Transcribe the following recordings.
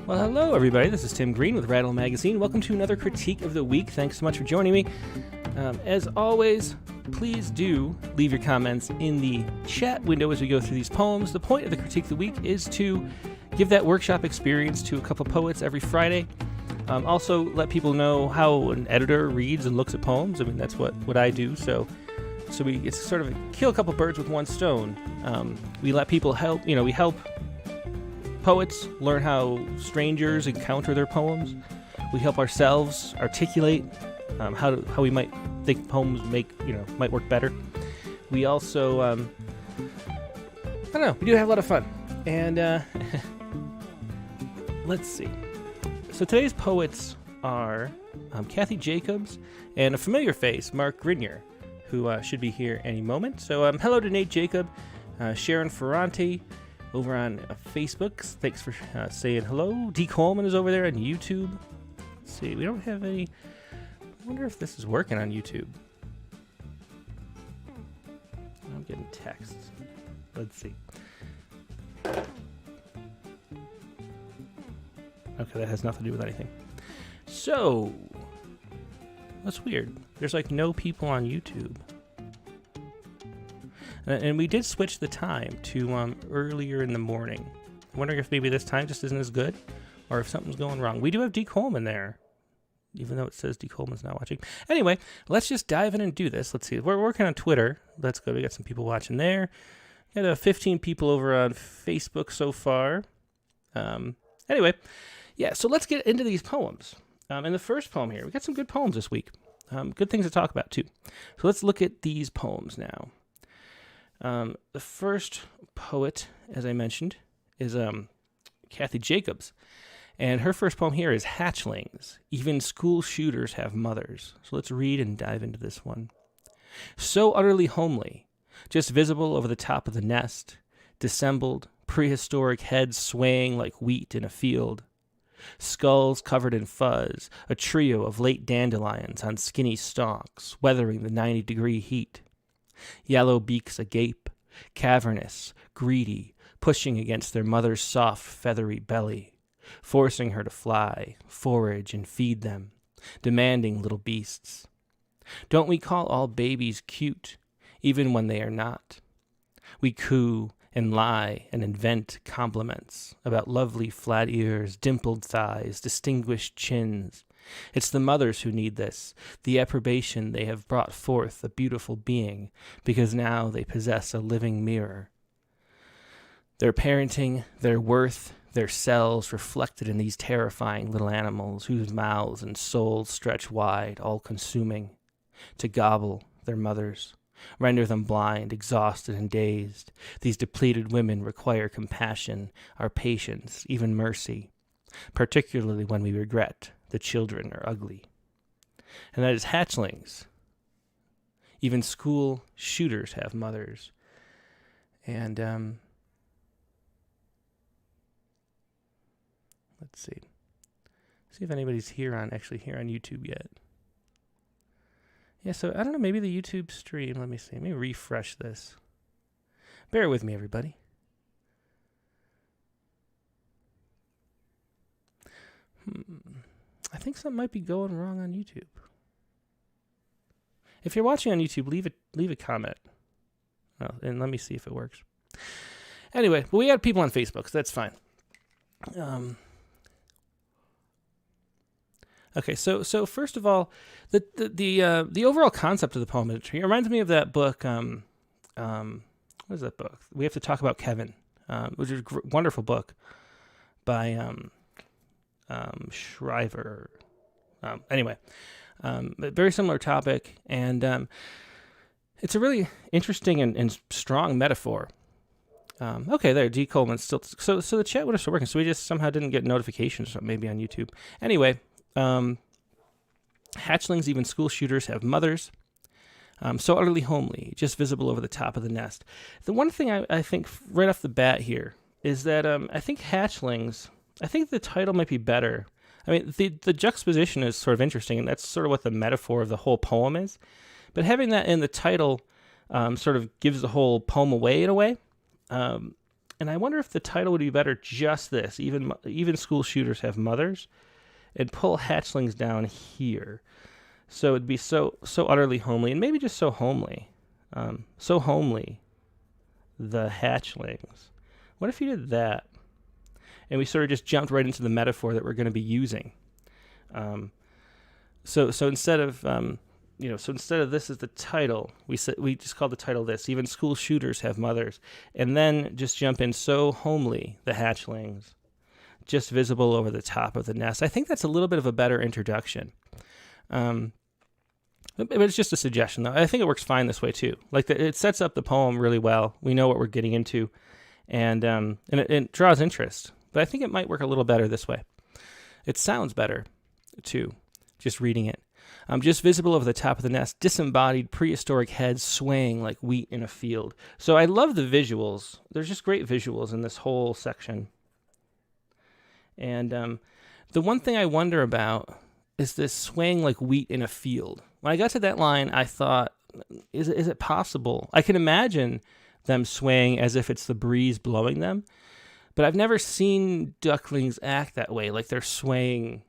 Well, hello, everybody. This is Tim Green with Rattle Magazine. Welcome to another Critique of the Week. Thanks so much for joining me. As always, please do leave your comments in the chat window as we go through these poems. The point of the Critique of the Week is to give that workshop experience to a couple poets every Friday. Also, let people know how an editor reads and looks at poems. I mean, that's what I do. So it's sort of kill a couple birds with one stone. We let people help. We help poets learn how strangers encounter their poems. We help ourselves articulate how we might think poems might work better. We also, I don't know, we do have a lot of fun. And let's see. So today's poets are Kathy Jacobs and a familiar face, Mark Grinyer, who should be here any moment. So hello to Nate Jacob, Sharon Ferranti, over on Facebook. Thanks for saying hello. D. Coleman is over there on YouTube. Let's see, we don't have any. I wonder if this is working on YouTube. I'm getting texts. Let's see. Okay, that has nothing to do with anything. So, that's weird. There's like no people on YouTube. And we did switch the time to earlier in the morning. I'm wondering if maybe this time just isn't as good, or if something's going wrong. We do have D. Coleman there, even though it says D. Coleman's not watching. Anyway, let's just dive in and do this. Let's see. We're working on Twitter. Let's go. We got some people watching there. Got 15 people over on Facebook so far. Anyway, yeah, so let's get into these poems. And the first poem here, we got some good poems this week. Good things to talk about, too. So let's look at these poems now. The first poet, as I mentioned, is Kathy Jacobs. And her first poem here is Hatchlings. Even school shooters have mothers. So let's read and dive into this one. So utterly homely, just visible over the top of the nest, dissembled, prehistoric heads swaying like wheat in a field. Skulls covered in fuzz, a trio of late dandelions on skinny stalks, weathering the 90-degree heat. Yellow beaks agape, cavernous, greedy, pushing against their mother's soft, feathery belly, forcing her to fly, forage, and feed them, demanding little beasts. Don't we call all babies cute, even when they are not? We coo and lie and invent compliments about lovely flat ears, dimpled thighs, distinguished chins. It's the mothers who need this, the approbation they have brought forth a beautiful being, because now they possess a living mirror. Their parenting, their worth, their selves reflected in these terrifying little animals whose mouths and souls stretch wide, all-consuming, to gobble their mothers, render them blind, exhausted, and dazed. These depleted women require compassion, our patience, even mercy, particularly when we regret the children are ugly. And that is Hatchlings. Even school shooters have mothers. And let's see. See if anybody's here on YouTube yet. Yeah, so I don't know, maybe the YouTube stream. Let me see. Let me refresh this. Bear with me, everybody. I think something might be going wrong on YouTube. If you're watching on YouTube, leave a comment. Oh, and let me see if it works. Anyway, well, we got people on Facebook, so that's fine. Okay, so first of all, the overall concept of the poem, it reminds me of that book. What is that book? We Have to Talk About Kevin, which is a wonderful book by Shriver. Anyway, very similar topic, and it's a really interesting and strong metaphor. Okay, there, D. Coleman still. So the chat would have still working. So we just somehow didn't get notifications, maybe on YouTube. Anyway, hatchlings, even school shooters have mothers. So utterly homely, just visible over the top of the nest. The one thing I think right off the bat here is that I think hatchlings. I think the title might be better. I mean, the juxtaposition is sort of interesting, and that's sort of what the metaphor of the whole poem is. But having that in the title sort of gives the whole poem away in a way. And I wonder if the title would be better just this, even school shooters have mothers, and pull hatchlings down here. So it'd be so utterly homely, and maybe just so homely. So homely, the hatchlings. What if you did that? And we sort of just jumped right into the metaphor that we're going to be using. So instead of this as the title, we just called the title this. Even school shooters have mothers, and then just jump in so homely, the hatchlings, just visible over the top of the nest. I think that's a little bit of a better introduction. But it's just a suggestion, though. I think it works fine this way too. Like it sets up the poem really well. We know what we're getting into, and it draws interest. But I think it might work a little better this way. It sounds better too, just reading it. Just visible over the top of the nest, disembodied prehistoric heads swaying like wheat in a field. So I love the visuals. There's just great visuals in this whole section. And the one thing I wonder about is this swaying like wheat in a field. When I got to that line, I thought, is it possible? I can imagine them swaying as if it's the breeze blowing them, but I've never seen ducklings act that way, like they're swaying,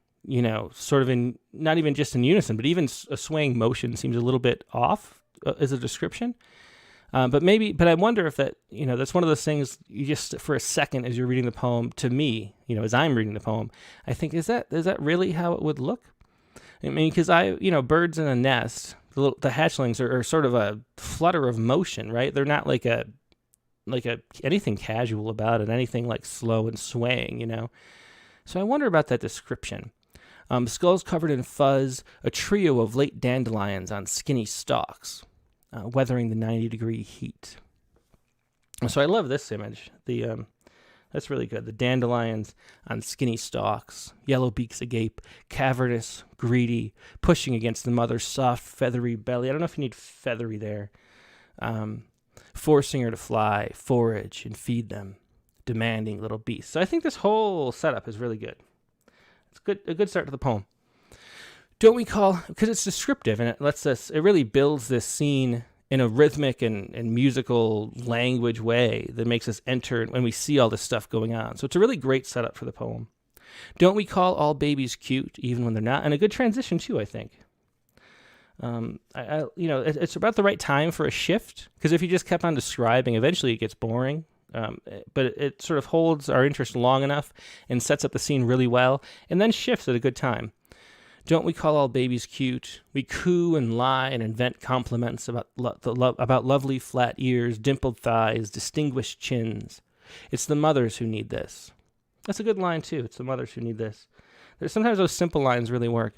sort of in, not even just in unison, but even a swaying motion seems a little bit off as a description. But I wonder if that's one of those things you just, for a second, as you're reading the poem, to me, as I'm reading the poem, I think, is that really how it would look? I mean, because birds in a nest, the hatchlings are sort of a flutter of motion, right? They're not like anything casual about it, anything like slow and swaying, So I wonder about that description. Skulls covered in fuzz, a trio of late dandelions on skinny stalks, weathering the 90-degree heat. So I love this image. That's really good. The dandelions on skinny stalks, yellow beaks agape, cavernous, greedy, pushing against the mother's soft, feathery belly. I don't know if you need feathery there. Forcing her to fly, forage, and feed them, demanding little beasts. So I think this whole setup is really good. It's a good start to the poem. Because it's descriptive, and it really builds this scene in a rhythmic and musical language way that makes us enter when we see all this stuff going on. So it's a really great setup for the poem. Don't we call all babies cute, even when they're not? And a good transition, too, I think. It's about the right time for a shift, because if you just kept on describing, eventually it gets boring. But it sort of holds our interest long enough and sets up the scene really well, and then shifts at a good time. Don't we call all babies cute? We coo and lie and invent compliments about lovely flat ears, dimpled thighs, distinguished chins. It's the mothers who need this. That's a good line, too. It's the mothers who need this. Sometimes those simple lines really work.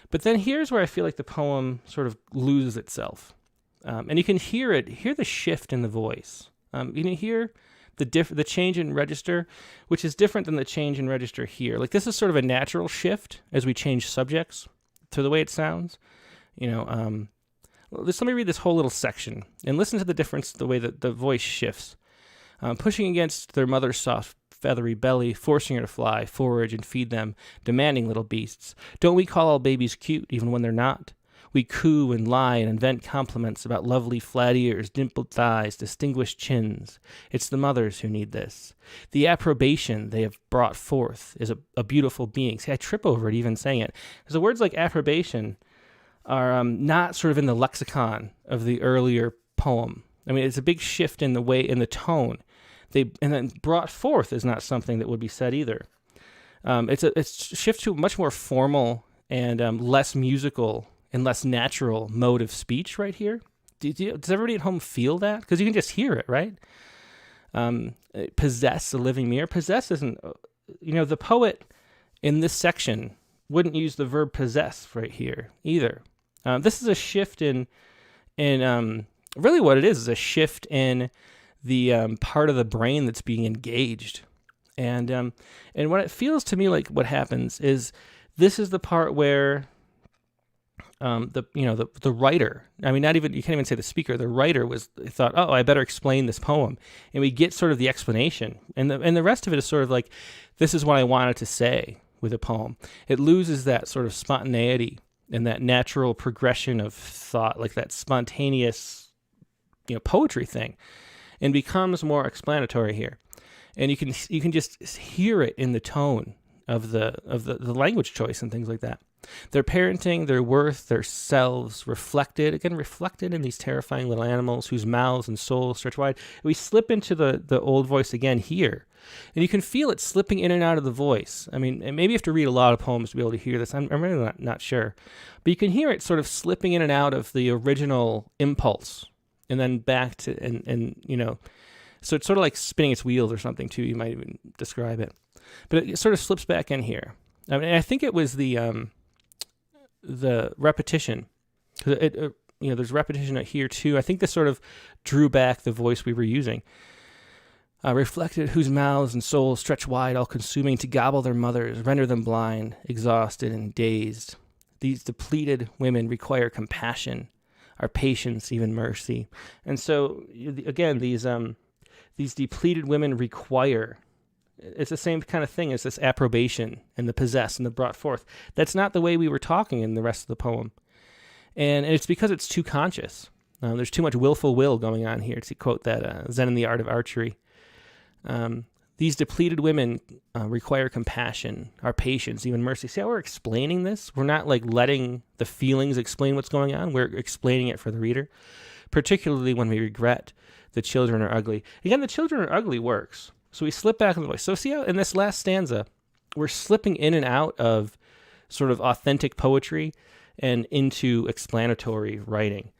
But then here's where I feel like the poem sort of loses itself. And you can hear the shift in the voice. You can hear the change in register, which is different than the change in register here. Like, this is sort of a natural shift as we change subjects to the way it sounds. Let me read this whole little section and listen to the difference, the way that the voice shifts. Pushing against their mother's soft, feathery belly, forcing her to fly, forage, and feed them, demanding little beasts. Don't we call all babies cute, even when they're not? We coo and lie and invent compliments about lovely flat ears, dimpled thighs, distinguished chins. It's the mothers who need this. The approbation they have brought forth is a beautiful being. See, I trip over it even saying it. Because the words like approbation are not sort of in the lexicon of the earlier poem. I mean, it's a big shift in the tone. And then brought forth is not something that would be said either. It's a shift to a much more formal and less musical and less natural mode of speech right here. Does everybody at home feel that? Because you can just hear it, right? Possess a living mirror. Possess isn't, the poet in this section wouldn't use the verb possess right here either. This is a shift in really what it is a shift in the part of the brain that's being engaged. And what it feels to me like what happens is this is the part where the writer, I mean, you can't even say the speaker, the writer thought, oh, I better explain this poem. And we get sort of the explanation. And the rest of it is sort of like, this is what I wanted to say with a poem. It loses that sort of spontaneity and that natural progression of thought, like that spontaneous, poetry thing, and becomes more explanatory here. and you can just hear it in the tone of the language choice and things like that. Their parenting, their worth, their selves reflected in these terrifying little animals whose mouths and souls stretch wide. We slip into the old voice again here, and you can feel it slipping in and out of the voice. I mean, and maybe you have to read a lot of poems to be able to hear this. I'm really not sure. But you can hear it sort of slipping in and out of the original impulse, and then back to, and so it's sort of like spinning its wheels or something too, you might even describe it. But it sort of slips back in here. I mean, I think it was the repetition. There's repetition here too. I think this sort of drew back the voice we were using. Reflected whose mouths and souls stretch wide, all consuming to gobble their mothers, render them blind, exhausted and dazed. These depleted women require compassion, our patience, even mercy. And so again, these depleted women require, it's the same kind of thing as this approbation and the possessed and the brought forth. That's not the way we were talking in the rest of the poem. And it's because it's too conscious. There's too much willful will going on here, to quote that Zen in the Art of Archery. These depleted women require compassion, our patience, even mercy. See how we're explaining this? We're not like letting the feelings explain what's going on. We're explaining it for the reader, particularly when we regret the children are ugly. Again, the children are ugly works. So we slip back in the voice. So see how in this last stanza, we're slipping in and out of sort of authentic poetry and into explanatory writing.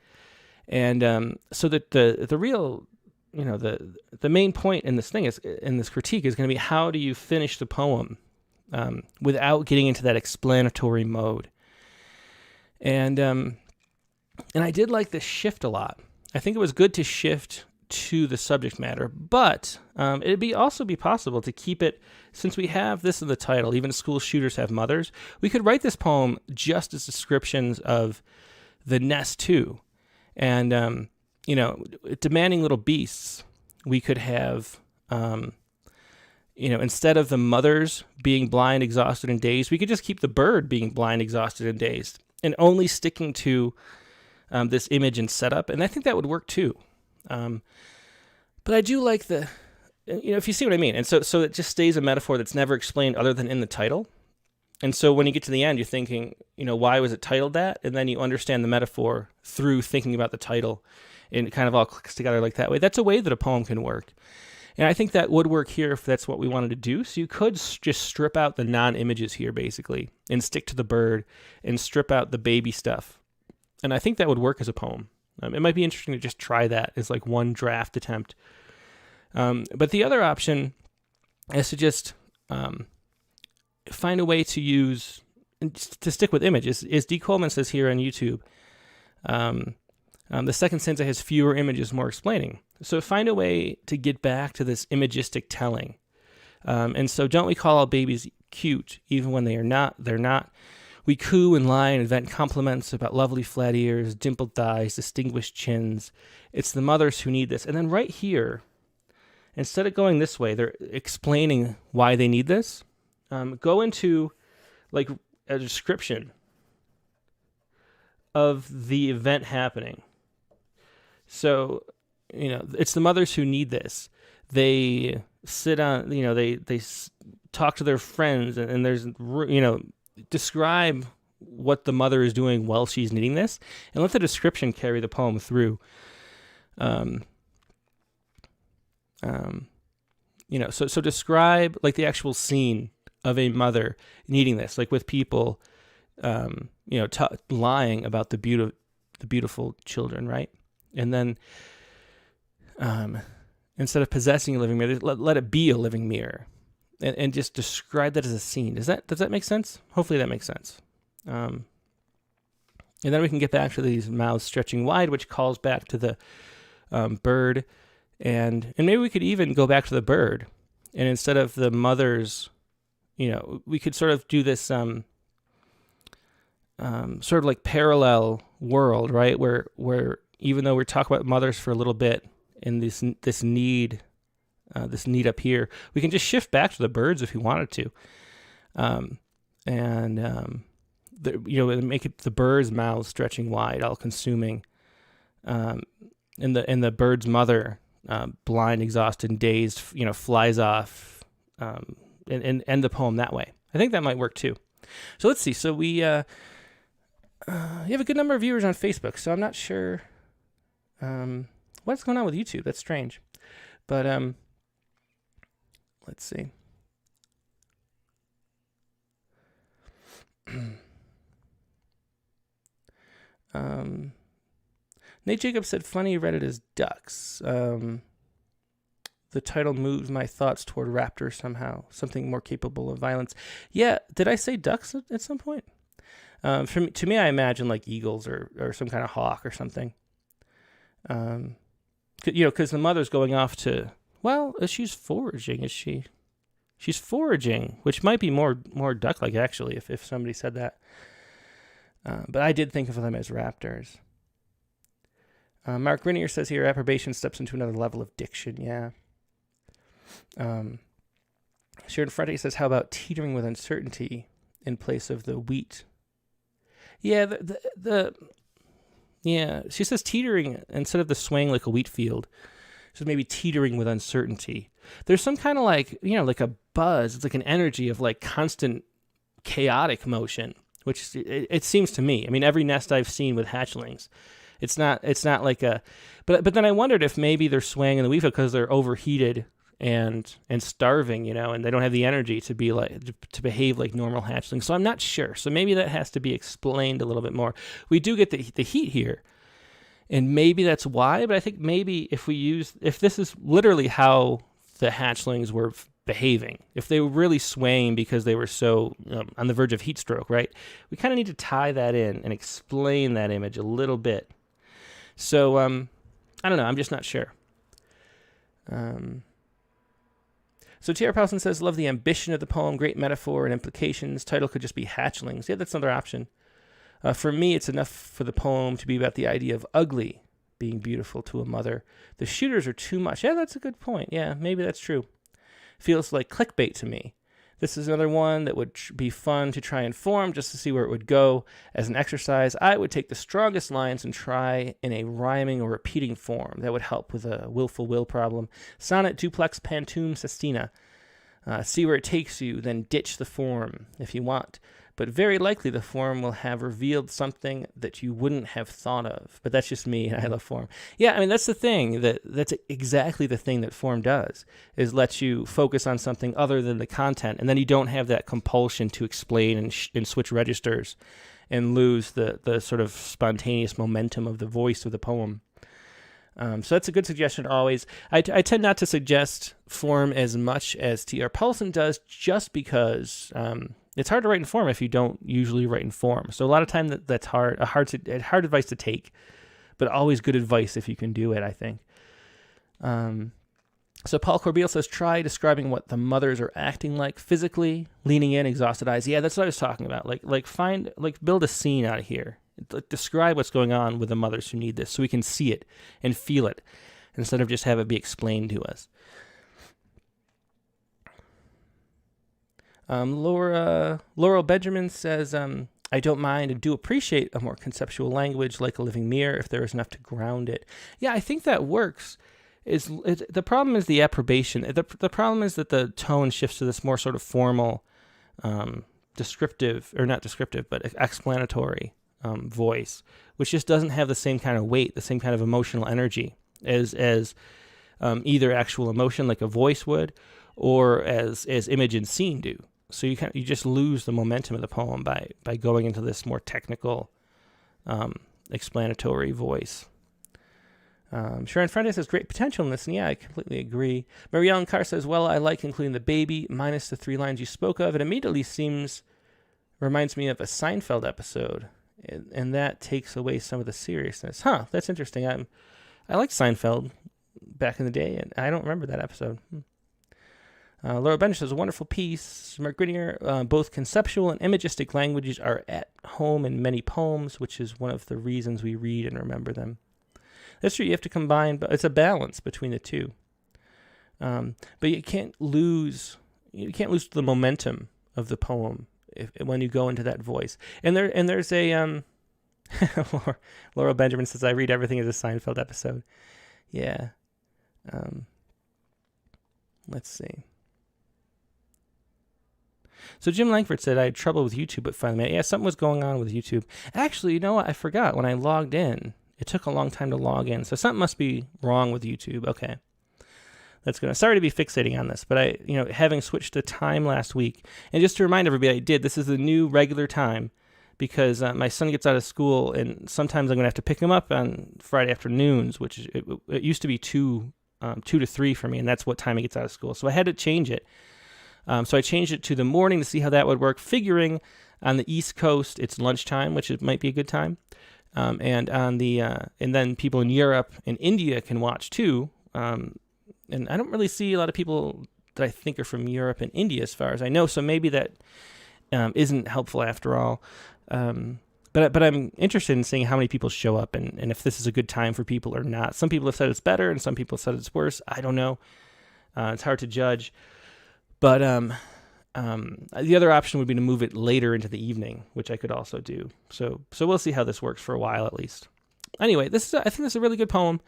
And so that the real, the main point in this thing is, in this critique, is going to be, how do you finish the poem without getting into that explanatory mode? And I did like this shift a lot. I think it was good to shift to the subject matter, but it'd also be possible to keep it, since we have this in the title, even school shooters have mothers, we could write this poem just as descriptions of the nest too. And, demanding little beasts, we could have, instead of the mothers being blind, exhausted, and dazed, we could just keep the bird being blind, exhausted, and dazed, and only sticking to this image and setup. And I think that would work too. But I do like if you see what I mean. And so it just stays a metaphor that's never explained other than in the title. And so when you get to the end, you're thinking, why was it titled that? And then you understand the metaphor through thinking about the title, and it kind of all clicks together like that way. That's a way that a poem can work. And I think that would work here if that's what we wanted to do. So you could just strip out the non-images here, basically, and stick to the bird and strip out the baby stuff. And I think that would work as a poem. It might be interesting to just try that as like one draft attempt. But the other option is to just find a way to use, to stick with images. As D. Coleman says here on YouTube, the second stanza has fewer images, more explaining. So find a way to get back to this imagistic telling. And so don't we call all babies cute, even when they're not. We coo and lie and invent compliments about lovely flat ears, dimpled thighs, distinguished chins. It's the mothers who need this. And then right here, instead of going this way, they're explaining why they need this. Go into like a description of the event happening. So, it's the mothers who need this. They sit on, they talk to their friends, and there's, describe what the mother is doing while she's needing this, and let the description carry the poem through. So describe like the actual scene of a mother needing this, like with people, lying about the beautiful children, right? And then, instead of possessing a living mirror, let it be a living mirror. And just describe that as a scene. Does that make sense? Hopefully that makes sense. And then we can get back to these mouths stretching wide, which calls back to the bird. And maybe we could even go back to the bird. And instead of the mothers, we could sort of do this sort of like parallel world, right? Where even though we're talking about mothers for a little bit in this need up here, we can just shift back to the birds if we wanted to, and make it the birds' mouths stretching wide, all consuming, and the bird's mother blind, exhausted, and dazed, flies off, and end the poem that way. I think that might work too. So let's see. So we you have a good number of viewers on Facebook, so I'm not sure what's going on with YouTube. That's strange. But let's see. Nate Jacobs said, funny, read it as ducks. The title moved my thoughts toward raptors somehow, something more capable of violence. Yeah, did I say ducks at some point? To me, I imagine like eagles or some kind of hawk or something. Because the mother's going off to, well, she's foraging, is she? She's foraging, which might be more duck-like, actually, if somebody said that. But I did think of them as raptors. Mark Grinyer says here, approbation steps into another level of diction. Yeah. Sharon Frente says, how about teetering with uncertainty in place of the wheat? Yeah, yeah. She says teetering instead of the swaying like a wheat field. So maybe teetering with uncertainty. There's some kind of like a buzz. It's like an energy of like constant chaotic motion, which it seems to me. I mean, every nest I've seen with hatchlings, it's not like a, but then I wondered if maybe they're swaying in the wheat field because they're overheated and starving, and they don't have the energy to be like to behave like normal hatchlings. So I'm not sure. So maybe that has to be explained a little bit more. We do get the heat here, and maybe that's why. But I think maybe if this is literally how the hatchlings were behaving, if they were really swaying because they were so on the verge of heat stroke, right? We kind of need to tie that in and explain that image a little bit. So I don't know. I'm just not sure. So T.R. Powelson says, love the ambition of the poem, great metaphor and implications. Title could just be hatchlings. Yeah, that's another option. For me, it's enough for the poem to be about the idea of ugly being beautiful to a mother. The shooters are too much. Yeah, that's a good point. Yeah, maybe that's true. Feels like clickbait to me. This is another one that would be fun to try and form just to see where it would go. As an exercise, I would take the strongest lines and try in a rhyming or repeating form. That would help with a willful will problem. Sonnet, duplex, pantoum, sestina. See where it takes you, then ditch the form if you want. But very likely the form will have revealed something that you wouldn't have thought of. But that's just me, and I love form. Yeah, I mean, that's the thing. That's exactly the thing that form does, is lets you focus on something other than the content, and then you don't have that compulsion to explain and switch registers and lose the sort of spontaneous momentum of the voice of the poem. So that's a good suggestion always. I tend not to suggest form as much as T.R. Powelson does, just because it's hard to write in form if you don't usually write in form. So a lot of time that's hard advice to take, but always good advice if you can do it, I think. So Paul Corbeil says, try describing what the mothers are acting like physically, leaning in, exhausted eyes. Yeah, that's what I was talking about. Build a scene out of here. Describe what's going on with the mothers who need this so we can see it and feel it instead of just have it be explained to us. Laurel Benjamin says, I don't mind and do appreciate a more conceptual language like a living mirror if there is enough to ground it. Yeah, I think that works. The problem is the approbation. The problem is that the tone shifts to this more sort of formal, descriptive, or not descriptive, but explanatory voice, which just doesn't have the same kind of weight, the same kind of emotional energy as either actual emotion like a voice would, or as image and scene do. So you just lose the momentum of the poem by going into this more technical, explanatory voice. Sharon Frente says, great potential in this, and yeah, I completely agree. Mary Ellen Carr says, well, I like including the baby minus the 3 lines you spoke of. It immediately reminds me of a Seinfeld episode, and that takes away some of the seriousness. Huh, that's interesting. I liked Seinfeld back in the day, and I don't remember that episode. Laura Bench says, a wonderful piece. Mark Grinyer, both conceptual and imagistic languages are at home in many poems, which is one of the reasons we read and remember them. That's true. You have to combine, but it's a balance between the two. But you can't lose the momentum of the poem when you go into that voice. And there's a Laura Benjamin says, I read everything as a Seinfeld episode. Yeah. Let's see. So Jim Langford said, I had trouble with YouTube, but finally made it. Yeah, something was going on with YouTube. Actually, you know what? I forgot. When I logged in, it took a long time to log in. So something must be wrong with YouTube. Okay. That's good. Sorry to be fixating on this, but having switched the time last week, and just to remind everybody, this is the new regular time because my son gets out of school, and sometimes I'm going to have to pick him up on Friday afternoons, which it used to be 2 to 3 for me, and that's what time he gets out of school. So I had to change it. So I changed it to the morning to see how that would work, figuring on the East Coast it's lunchtime, which might be a good time, and then people in Europe and India can watch too. And I don't really see a lot of people that I think are from Europe and India, as far as I know. So maybe that isn't helpful after all. But I'm interested in seeing how many people show up and if this is a good time for people or not. Some people have said it's better, and some people have said it's worse. I don't know. It's hard to judge. But the other option would be to move it later into the evening, which I could also do. So we'll see how this works for a while at least. Anyway, I think this is a really good poem.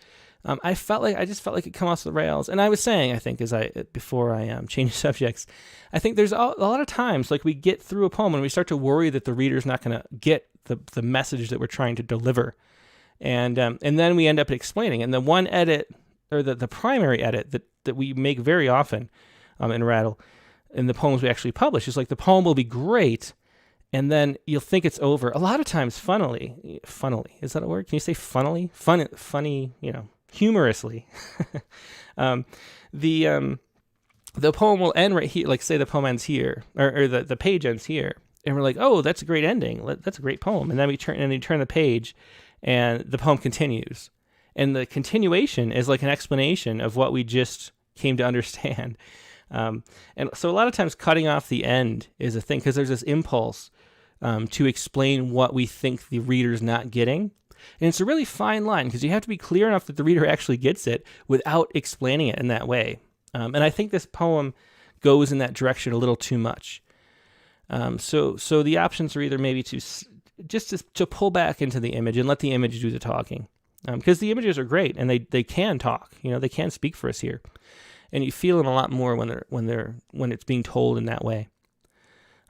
I just felt like it come off the rails, and I was saying, I think, before I changed subjects, I think there's a lot of times like we get through a poem and we start to worry that the reader's not going to get the message that we're trying to deliver, and then we end up explaining. And the one edit, or the primary edit that we make very often in Rattle, in the poems we actually publish, is like the poem will be great, and then you'll think it's over. A lot of times, funnily, is that a word? Can you say funnily? Funny, humorously. The poem will end right here, like say the poem ends here, or the page ends here, and we're like, oh, that's a great ending. That's a great poem. And then you turn the page, and the poem continues. And the continuation is like an explanation of what we just came to understand. And so a lot of times cutting off the end is a thing, because there's this impulse to explain what we think the reader's not getting. And it's a really fine line, because you have to be clear enough that the reader actually gets it without explaining it in that way. And I think this poem goes in that direction a little too much. So the options are either maybe to pull back into the image and let the image do the talking. Because the images are great, and they can talk. They can speak for us here. And you feel them a lot more when it's being told in that way.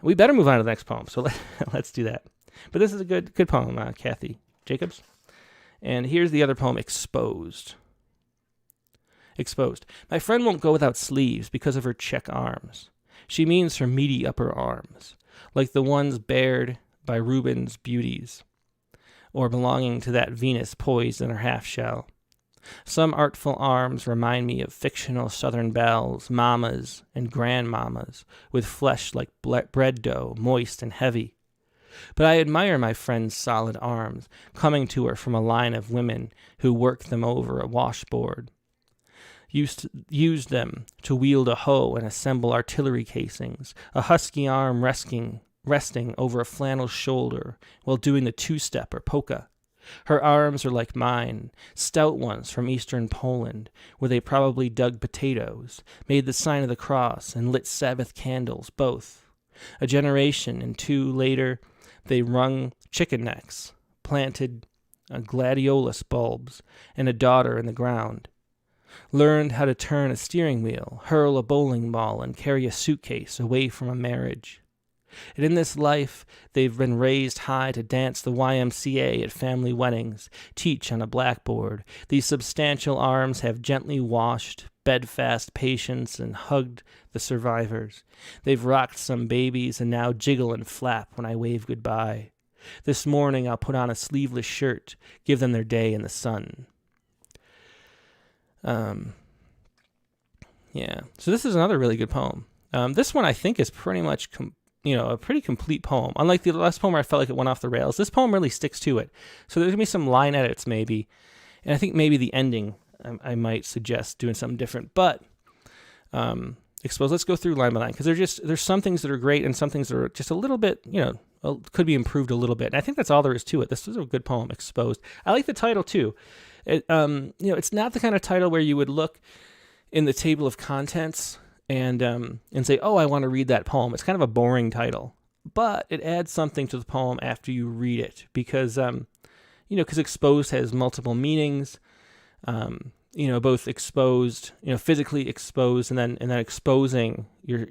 We better move on to the next poem, so let's do that. But this is a good poem, Kathy Jacobs. And here's the other poem, Exposed. Exposed. My friend won't go without sleeves because of her check arms. She means her meaty upper arms, like the ones bared by Rubens' beauties, or belonging to that Venus poised in her half shell. Some artful arms remind me of fictional southern belles, mamas and grandmamas, with flesh like bread dough, moist and heavy. But I admire my friend's solid arms, coming to her from a line of women who work them over a washboard. Used them to wield a hoe and assemble artillery casings, a husky arm resting over a flannel shoulder while doing the two-step or polka. Her arms are like mine, stout ones from eastern Poland, where they probably dug potatoes, made the sign of the cross, and lit Sabbath candles, both. A generation and two later, they wrung chicken necks, planted gladiolus bulbs, and a daughter in the ground. Learned how to turn a steering wheel, hurl a bowling ball, and carry a suitcase away from a marriage. And in this life, they've been raised high to dance the YMCA at family weddings, teach on a blackboard. These substantial arms have gently washed, bedfast patients, and hugged the survivors. They've rocked some babies and now jiggle and flap when I wave goodbye. This morning I'll put on a sleeveless shirt, give them their day in the sun. Yeah. So this is another really good poem. This one I think is pretty much a pretty complete poem. Unlike the last poem where I felt like it went off the rails, this poem really sticks to it. So there's going to be some line edits maybe. And I think maybe the ending I might suggest doing something different. But Exposed, let's go through line by line, because there's some things that are great and some things that are just a little bit, could be improved a little bit. And I think that's all there is to it. This is a good poem, Exposed. I like the title too. It's not the kind of title where you would look in the table of contents and say, oh, I want to read that poem. It's kind of a boring title, but it adds something to the poem after you read it, because Exposed has multiple meanings. both exposed, physically exposed, and then exposing your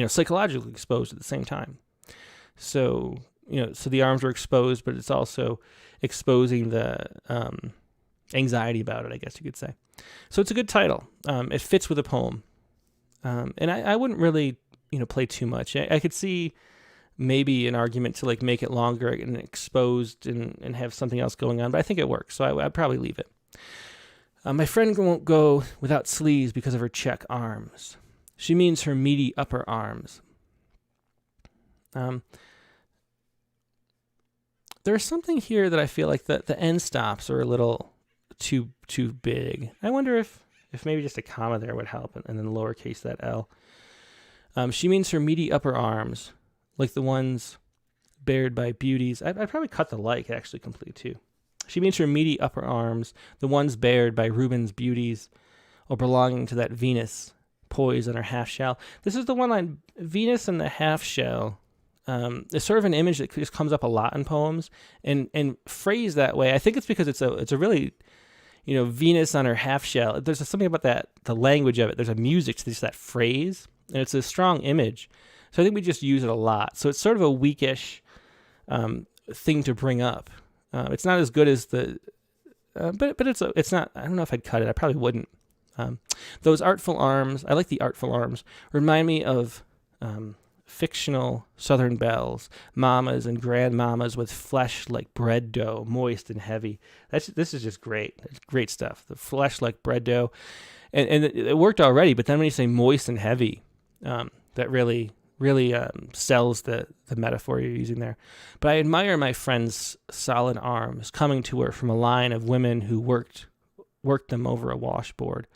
psychologically exposed at the same time. So, so the arms are exposed, but it's also exposing the anxiety about it, I guess you could say. So it's a good title. It fits with the poem. And I wouldn't really, play too much. I could see maybe an argument to like make it longer and exposed and have something else going on, but I think it works. So I'd probably leave it. My friend won't go without sleeves because of her check arms. She means her meaty upper arms. There's something here that I feel like the end stops are a little too big. I wonder if maybe just a comma there would help, and then lowercase that L. She means her meaty upper arms, like the ones bared by beauties. I'd probably cut the like actually complete too. She means her meaty upper arms, the ones bared by Rubens' beauties, or belonging to that Venus poised on her half shell. This is the one line, Venus and the half shell. It's sort of an image that just comes up a lot in poems, and phrased that way. I think it's because it's a really, Venus on her half shell. There's something about that, the language of it. There's a music to that phrase, and it's a strong image. So I think we just use it a lot. So it's sort of a weakish thing to bring up. It's not as good as the, but it's not. I don't know if I'd cut it. I probably wouldn't. Those artful arms. I like the artful arms. Remind me of fictional Southern belles, mamas and grandmamas with flesh like bread dough, moist and heavy. This is just great. It's great stuff. The flesh like bread dough, and it worked already. But then when you say moist and heavy, that really sells the metaphor you're using there. But I admire my friend's solid arms coming to her from a line of women who worked them over a washboard.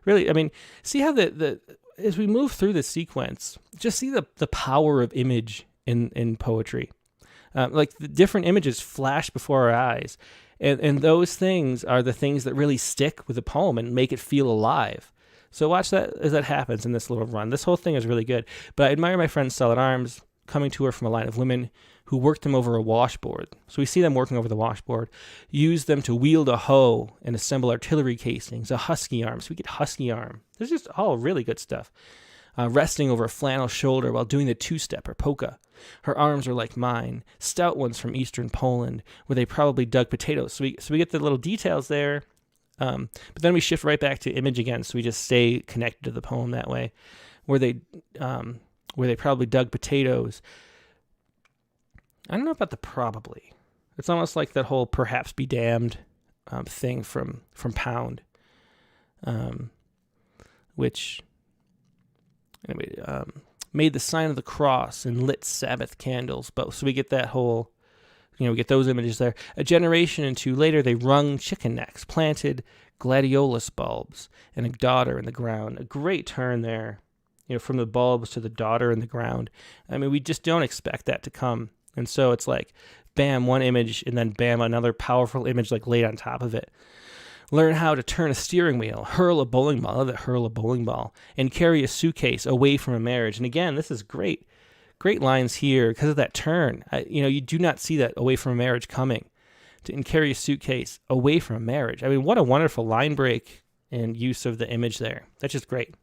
Really, I mean, see how the as we move through the sequence, just see the power of image in poetry. Like the different images flash before our eyes. And those things are the things that really stick with the poem and make it feel alive. So watch that as that happens in this little run. This whole thing is really good. But I admire my friend's solid arms coming to her from a line of women who worked them over a washboard. So we see them working over the washboard, use them to wield a hoe and assemble artillery casings, a husky arm. So we get husky arm. There's just all really good stuff. Resting over a flannel shoulder while doing the two-step or polka. Her arms are like mine, stout ones from eastern Poland, where they probably dug potatoes. So we get the little details there. But then we shift right back to image again, so we just stay connected to the poem that way, where they probably dug potatoes. I don't know about the probably. It's almost like that whole perhaps be damned thing from Pound, which anyway made the sign of the cross and lit Sabbath candles. Both, so we get that whole. We get those images there. A generation or two later, they wrung chicken necks, planted gladiolus bulbs, and a daughter in the ground. A great turn there, from the bulbs to the daughter in the ground. I mean, we just don't expect that to come. And so it's like, bam, one image, and then bam, another powerful image like laid on top of it. Learn how to turn a steering wheel, hurl a bowling ball, I love that, hurl a bowling ball, and carry a suitcase away from a marriage. And again, this is great. Great lines here because of that turn. You do not see that away from a marriage coming. And carry a suitcase away from a marriage. I mean, what a wonderful line break and use of the image there. That's just great.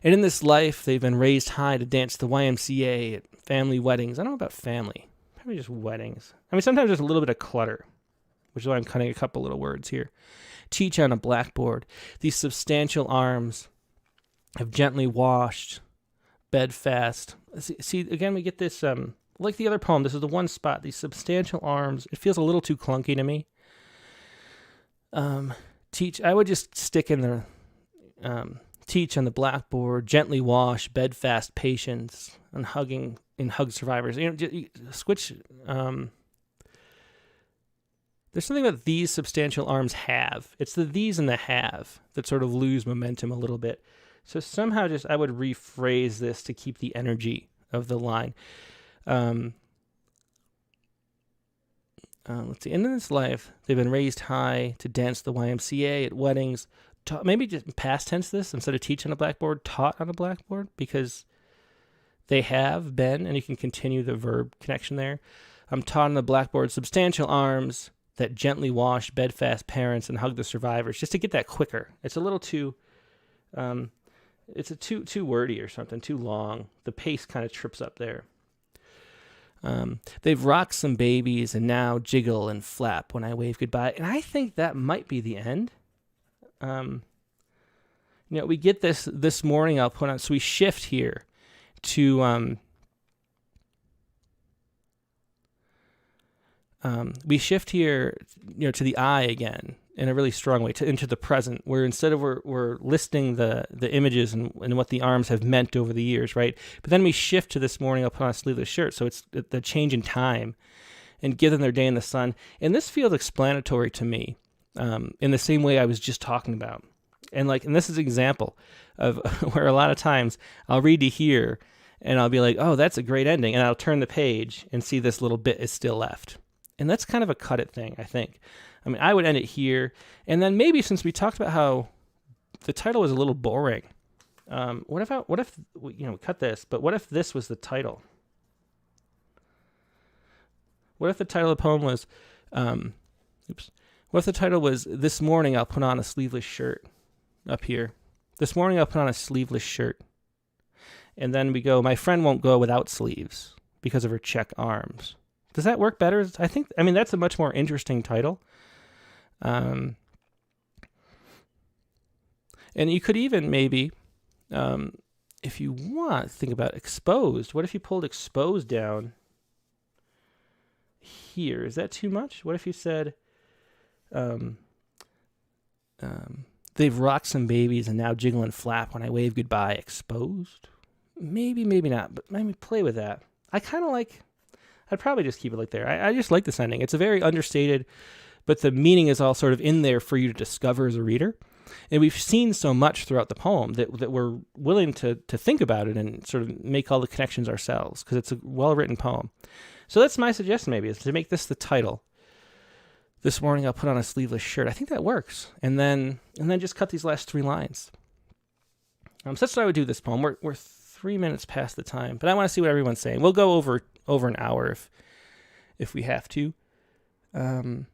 And in this life, they've been raised high to dance the YMCA at family weddings. I don't know about family. Probably just weddings. I mean, sometimes there's a little bit of clutter, which is why I'm cutting a couple little words here. Teach on a blackboard. These substantial arms have gently washed, bed fast. See, again, we get this, like the other poem, this is the one spot, these substantial arms. It feels a little too clunky to me. Teach, I would just stick in the, teach on the blackboard, gently wash, bed fast patience, and hug survivors. Switch, there's something that these substantial arms have. It's the these and the have that sort of lose momentum a little bit. So somehow I would rephrase this to keep the energy of the line. Let's see. In this life, they've been raised high to dance the YMCA at weddings. Maybe just past tense this instead of teach on a blackboard, taught on a blackboard, because they have been, and you can continue the verb connection there. I'm taught on the blackboard, substantial arms that gently wash bedfast parents and hug the survivors, just to get that quicker. It's a little too, it's a too wordy or something, too long. The pace kind of trips up there. They've rocked some babies and now jiggle and flap when I wave goodbye. And I think that might be the end. We get this morning I'll put on, so we shift here to, to the I again in a really strong way, into the present, where instead of we're listing the images and what the arms have meant over the years, right? But then we shift to this morning, I'll put on a sleeveless shirt. So it's the change in time and give them their day in the sun. And this feels explanatory to me in the same way I was just talking about. And this is an example of where a lot of times I'll read to here and I'll be like, oh, that's a great ending. And I'll turn the page and see this little bit is still left. And that's kind of a cut it thing, I think. I mean, I would end it here. And then maybe since we talked about how the title was a little boring, what if we cut this, but what if this was the title? What if the title of the poem was, what if the title was, This Morning I'll Put on a Sleeveless Shirt, up here. This morning I'll put on a sleeveless shirt. And then we go, my friend won't go without sleeves because of her check arms. Does that work better? I mean, that's a much more interesting title. And you could even maybe, if you want, think about exposed. What if you pulled exposed down here? Is that too much? What if you said, they've rocked some babies and now jiggle and flap when I wave goodbye, exposed? Maybe not, but maybe play with that. I'd probably just keep it like there. I just like this ending. It's a very understated, but the meaning is all sort of in there for you to discover as a reader. And we've seen so much throughout the poem that we're willing to think about it and sort of make all the connections ourselves because it's a well-written poem. So that's my suggestion maybe, is to make this the title. This morning I'll put on a sleeveless shirt. I think that works. And then just cut these last 3 lines. So that's what I would do with this poem. We're 3 minutes past the time, but I want to see what everyone's saying. We'll go over an hour if we have to. So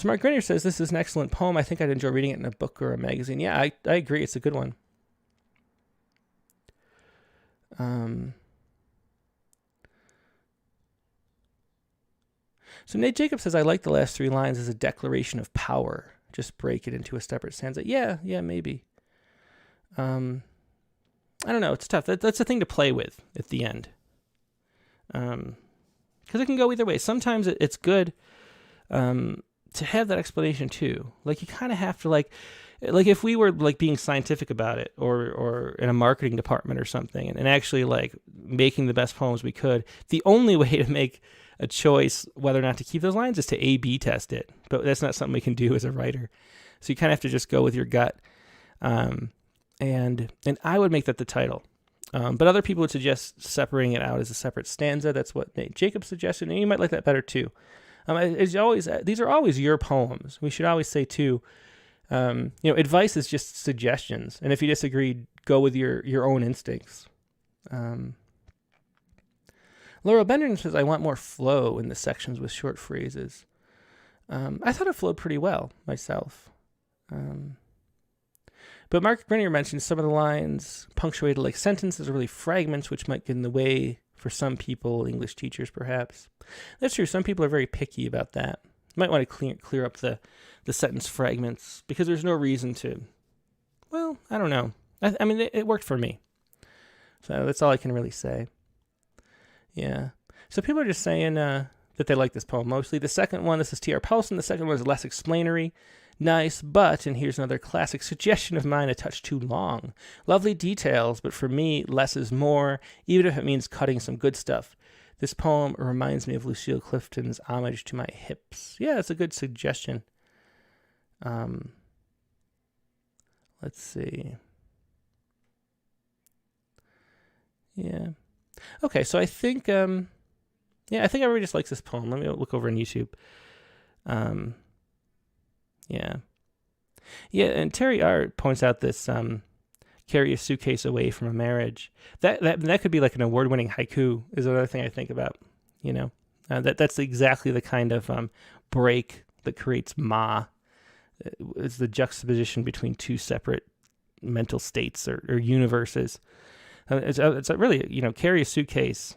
Mark Grinyer says, this is an excellent poem. I think I'd enjoy reading it in a book or a magazine. Yeah, I agree. It's a good one. So Nate Jacob says, I like the last 3 lines as a declaration of power. Just break it into a separate stanza. Yeah, maybe. I don't know. It's tough. That's a thing to play with at the end. Because it can go either way. Sometimes it's good to have that explanation too. Like you kind of have to like if we were like being scientific about it or in a marketing department or something and actually like making the best poems we could, the only way to make a choice whether or not to keep those lines is to A/B test it. But that's not something we can do as a writer. So you kind of have to just go with your gut. And I would make that the title. But other people would suggest separating it out as a separate stanza. That's what Nate Jacob suggested, and you might like that better too. These are always your poems. We should always say too, advice is just suggestions, and if you disagree, go with your own instincts. Laura Benderson says, I want more flow in the sections with short phrases. I thought it flowed pretty well myself. But Mark Grinyer mentioned some of the lines punctuated like sentences or really fragments, which might get in the way for some people, English teachers perhaps. That's true. Some people are very picky about that. You might want to clear up the sentence fragments because there's no reason to. Well, I don't know. I mean, it worked for me. So that's all I can really say. Yeah. So people are just saying that they like this poem mostly. The second one, this is T.R. Paulson. The second one is less explanatory. Nice, but, and here's another classic suggestion of mine, a touch too long. Lovely details, but for me, less is more, even if it means cutting some good stuff. This poem reminds me of Lucille Clifton's Homage to My Hips. Yeah, it's a good suggestion. Let's see. Yeah. Okay, so I think, I think everybody just likes this poem. Let me look over on YouTube. Yeah, and Terry R. points out this carry a suitcase away from a marriage. That could be like an award-winning haiku is another thing I think about, That's exactly the kind of break that creates Ma. It's the juxtaposition between two separate mental states or universes. It's a really, carry a suitcase,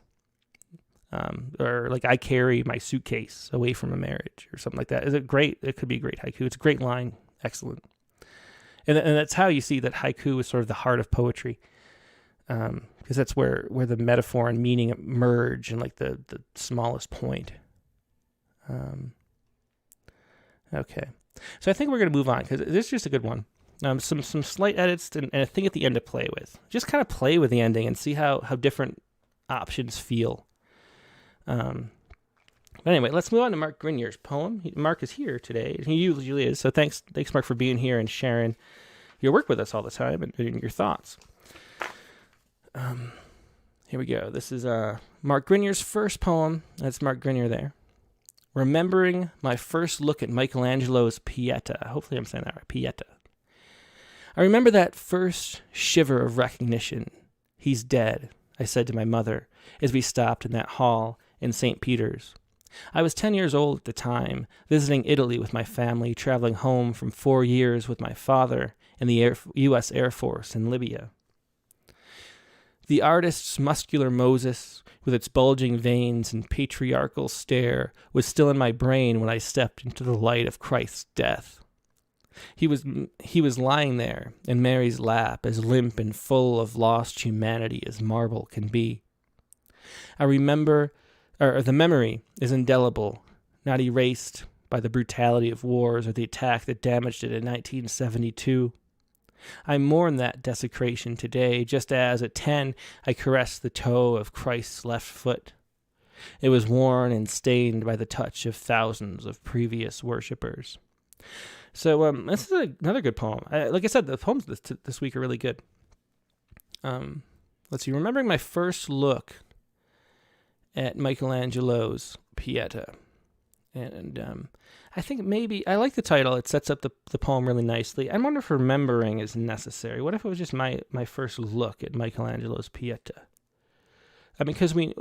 or like I carry my suitcase away from a marriage or something like that. Is it great? It could be a great haiku. It's a great line. Excellent. And that's how you see that haiku is sort of the heart of poetry. Because that's where the metaphor and meaning merge in like the smallest point. Okay. So I think we're going to move on because this is just a good one. Some slight edits and a thing at the end to play with. Just kind of play with the ending and see how different options feel. But anyway, let's move on to Mark Grinyer's poem. Mark is here today. He usually is. So thanks, Mark, for being here and sharing your work with us all the time and your thoughts. Here we go. This is Mark Grinyer's first poem. That's Mark Grinyer there. Remembering my first look at Michelangelo's Pieta. Hopefully I'm saying that right. Pieta. I remember that first shiver of recognition. He's dead, I said to my mother as we stopped in that hall in St. Peter's. I was 10 years old at the time, visiting Italy with my family, traveling home from 4 years with my father in the U.S. Air Force in Libya. The artist's muscular Moses, with its bulging veins and patriarchal stare, was still in my brain when I stepped into the light of Christ's death. He was lying there in Mary's lap, as limp and full of lost humanity as marble can be. I remember, the memory is indelible, not erased by the brutality of wars or the attack that damaged it in 1972. I mourn that desecration today, just as at 10 I caressed the toe of Christ's left foot. It was worn and stained by the touch of thousands of previous worshippers. So this is another good poem. Like I said, the poems this week are really good. Let's see. Remembering my first look at Michelangelo's Pieta. And I think maybe, I like the title. It sets up the poem really nicely. I wonder if remembering is necessary. What if it was just my first look at Michelangelo's Pieta? I mean, because we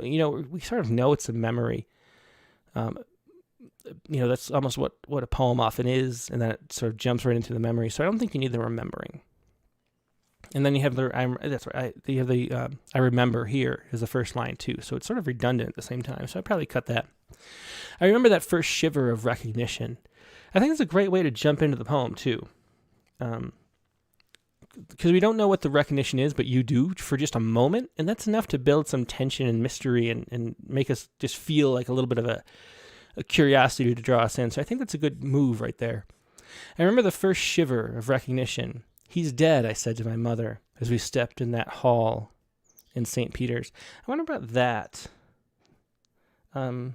sort of know it's a memory. That's almost what a poem often is, and then it sort of jumps right into the memory. So I don't think you need the remembering. And then you have I remember here is the first line too. So it's sort of redundant at the same time. So I probably cut that. I remember that first shiver of recognition. I think it's a great way to jump into the poem too. Because we don't know what the recognition is, but you do for just a moment. And that's enough to build some tension and mystery and make us just feel like a little bit of a curiosity to draw us in. So I think that's a good move right there. I remember the first shiver of recognition. He's dead, I said to my mother as we stepped in that hall in St. Peter's. I wonder about that. The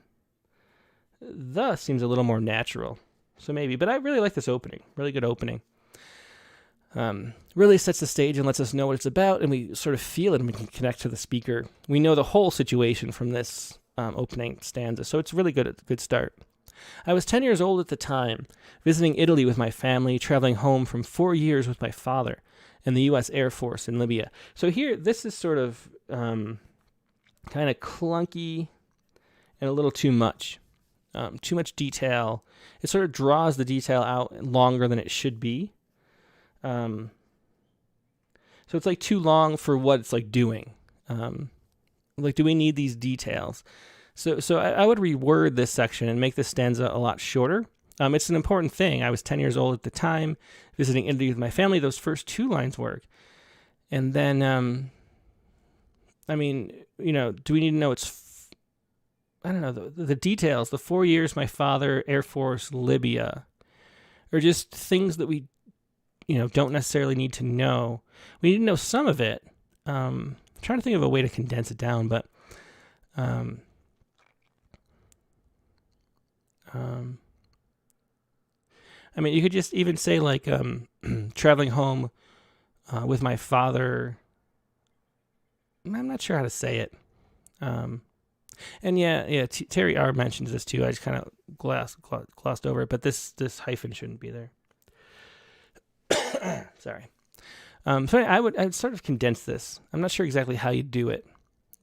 seems a little more natural. So maybe, but I really like this opening. Really good opening. Really sets the stage and lets us know what it's about, and we sort of feel it and we can connect to the speaker. We know the whole situation from this opening stanza, so it's really good start. I was 10 years old at the time, visiting Italy with my family, traveling home from 4 years with my father in the U.S. Air Force in Libya. So here, this is sort of kind of clunky and a little too much. Too much detail. It sort of draws the detail out longer than it should be. So it's like too long for what it's like doing. Like, do we need these details? So I would reword this section and make this stanza a lot shorter. It's an important thing. I was 10 years old at the time, visiting Italy with my family. Those first two lines work. And then, do we need to know the details, the 4 years, my father, Air Force, Libya, or just things that we, don't necessarily need to know. We need to know some of it. I'm trying to think of a way to condense it down, but you could just even say like traveling home with my father. I'm not sure how to say it. And Terry R mentions this too. I just kind of glossed over it, but this hyphen shouldn't be there. Sorry. So I would sort of condense this. I'm not sure exactly how you do it,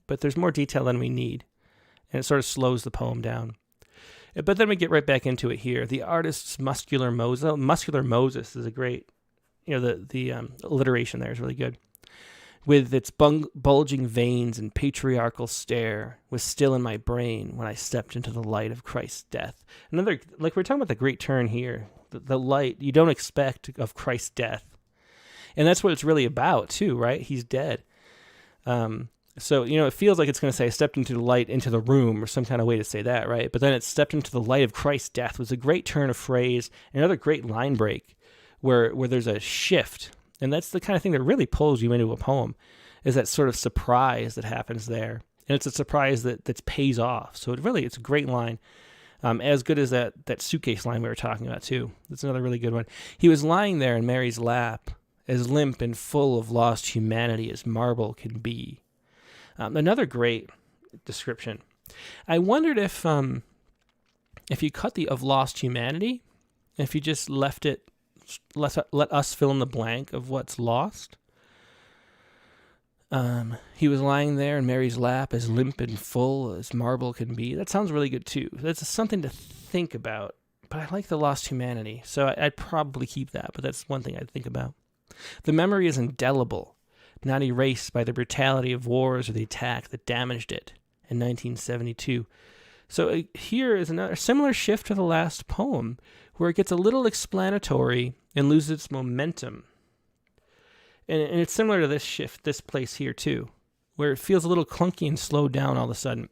but there's more detail than we need. and it sort of slows the poem down. But then we get right back into it here. The artist's muscular Moses is a great, the alliteration there is really good. With its bulging veins and patriarchal stare was still in my brain when I stepped into the light of Christ's death. Another, like we're talking about the great turn here, the light you don't expect of Christ's death. And that's what it's really about too, right? He's dead. So, it feels like it's going to say, I stepped into the light, into the room, or some kind of way to say that, right? But then it stepped into the light of Christ's death was a great turn of phrase, another great line break where there's a shift. And that's the kind of thing that really pulls you into a poem, is that sort of surprise that happens there. And it's a surprise that pays off. So it's a great line. As good as that suitcase line we were talking about too. That's another really good one. He was lying there in Mary's lap, as limp and full of lost humanity as marble can be. Another great description. I wondered if you cut the of lost humanity, if you just let us fill in the blank of what's lost. He was lying there in Mary's lap, as limp and full as marble can be. That sounds really good too. That's something to think about. But I like the lost humanity, so I'd probably keep that. But that's one thing I'd think about. The memory is indelible, not erased by the brutality of wars or the attack that damaged it in 1972. So here is another similar shift to the last poem, where it gets a little explanatory and loses its momentum. And it's similar to this place here too, where it feels a little clunky and slowed down all of a sudden.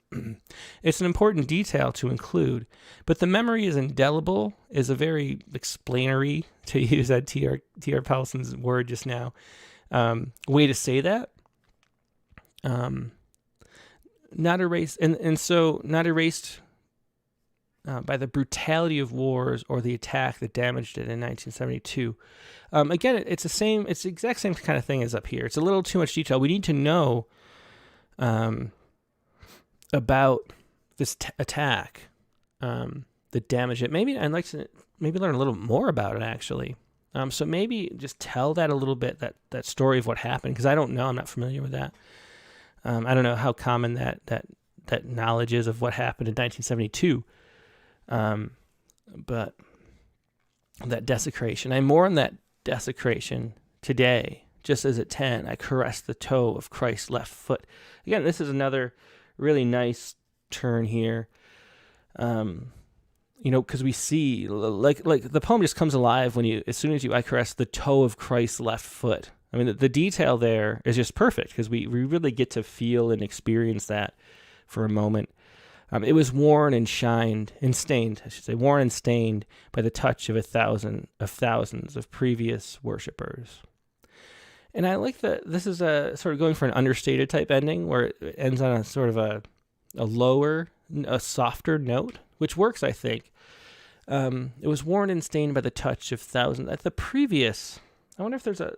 It's an important detail to include, but the memory is indelible is a very explanatory, to use that T.R. Powelson's word just now, way to say that. Not erased, and so not erased by the brutality of wars or the attack that damaged it in 1972. Again, it's the exact same kind of thing as up here. It's a little too much detail. We need to know about this attack that damaged it. Maybe I'd like to learn a little more about it, actually. So maybe just tell that a little bit, that story of what happened, because I don't know. I'm not familiar with that. I don't know how common that knowledge is of what happened in 1972. But that desecration, I mourn that desecration today, just as at 10, I caressed the toe of Christ's left foot. Again, this is another really nice turn here. Because we see, like the poem just comes alive as soon as I caress the toe of Christ's left foot. I mean, the detail there is just perfect, because we really get to feel and experience that for a moment. It was worn and stained by the touch of thousands of previous worshipers. And I like that this is a sort of going for an understated type ending, where it ends on a sort of a lower, a softer note, which works, I think. It was worn and stained by the touch of thousands. At the previous, I wonder if there's a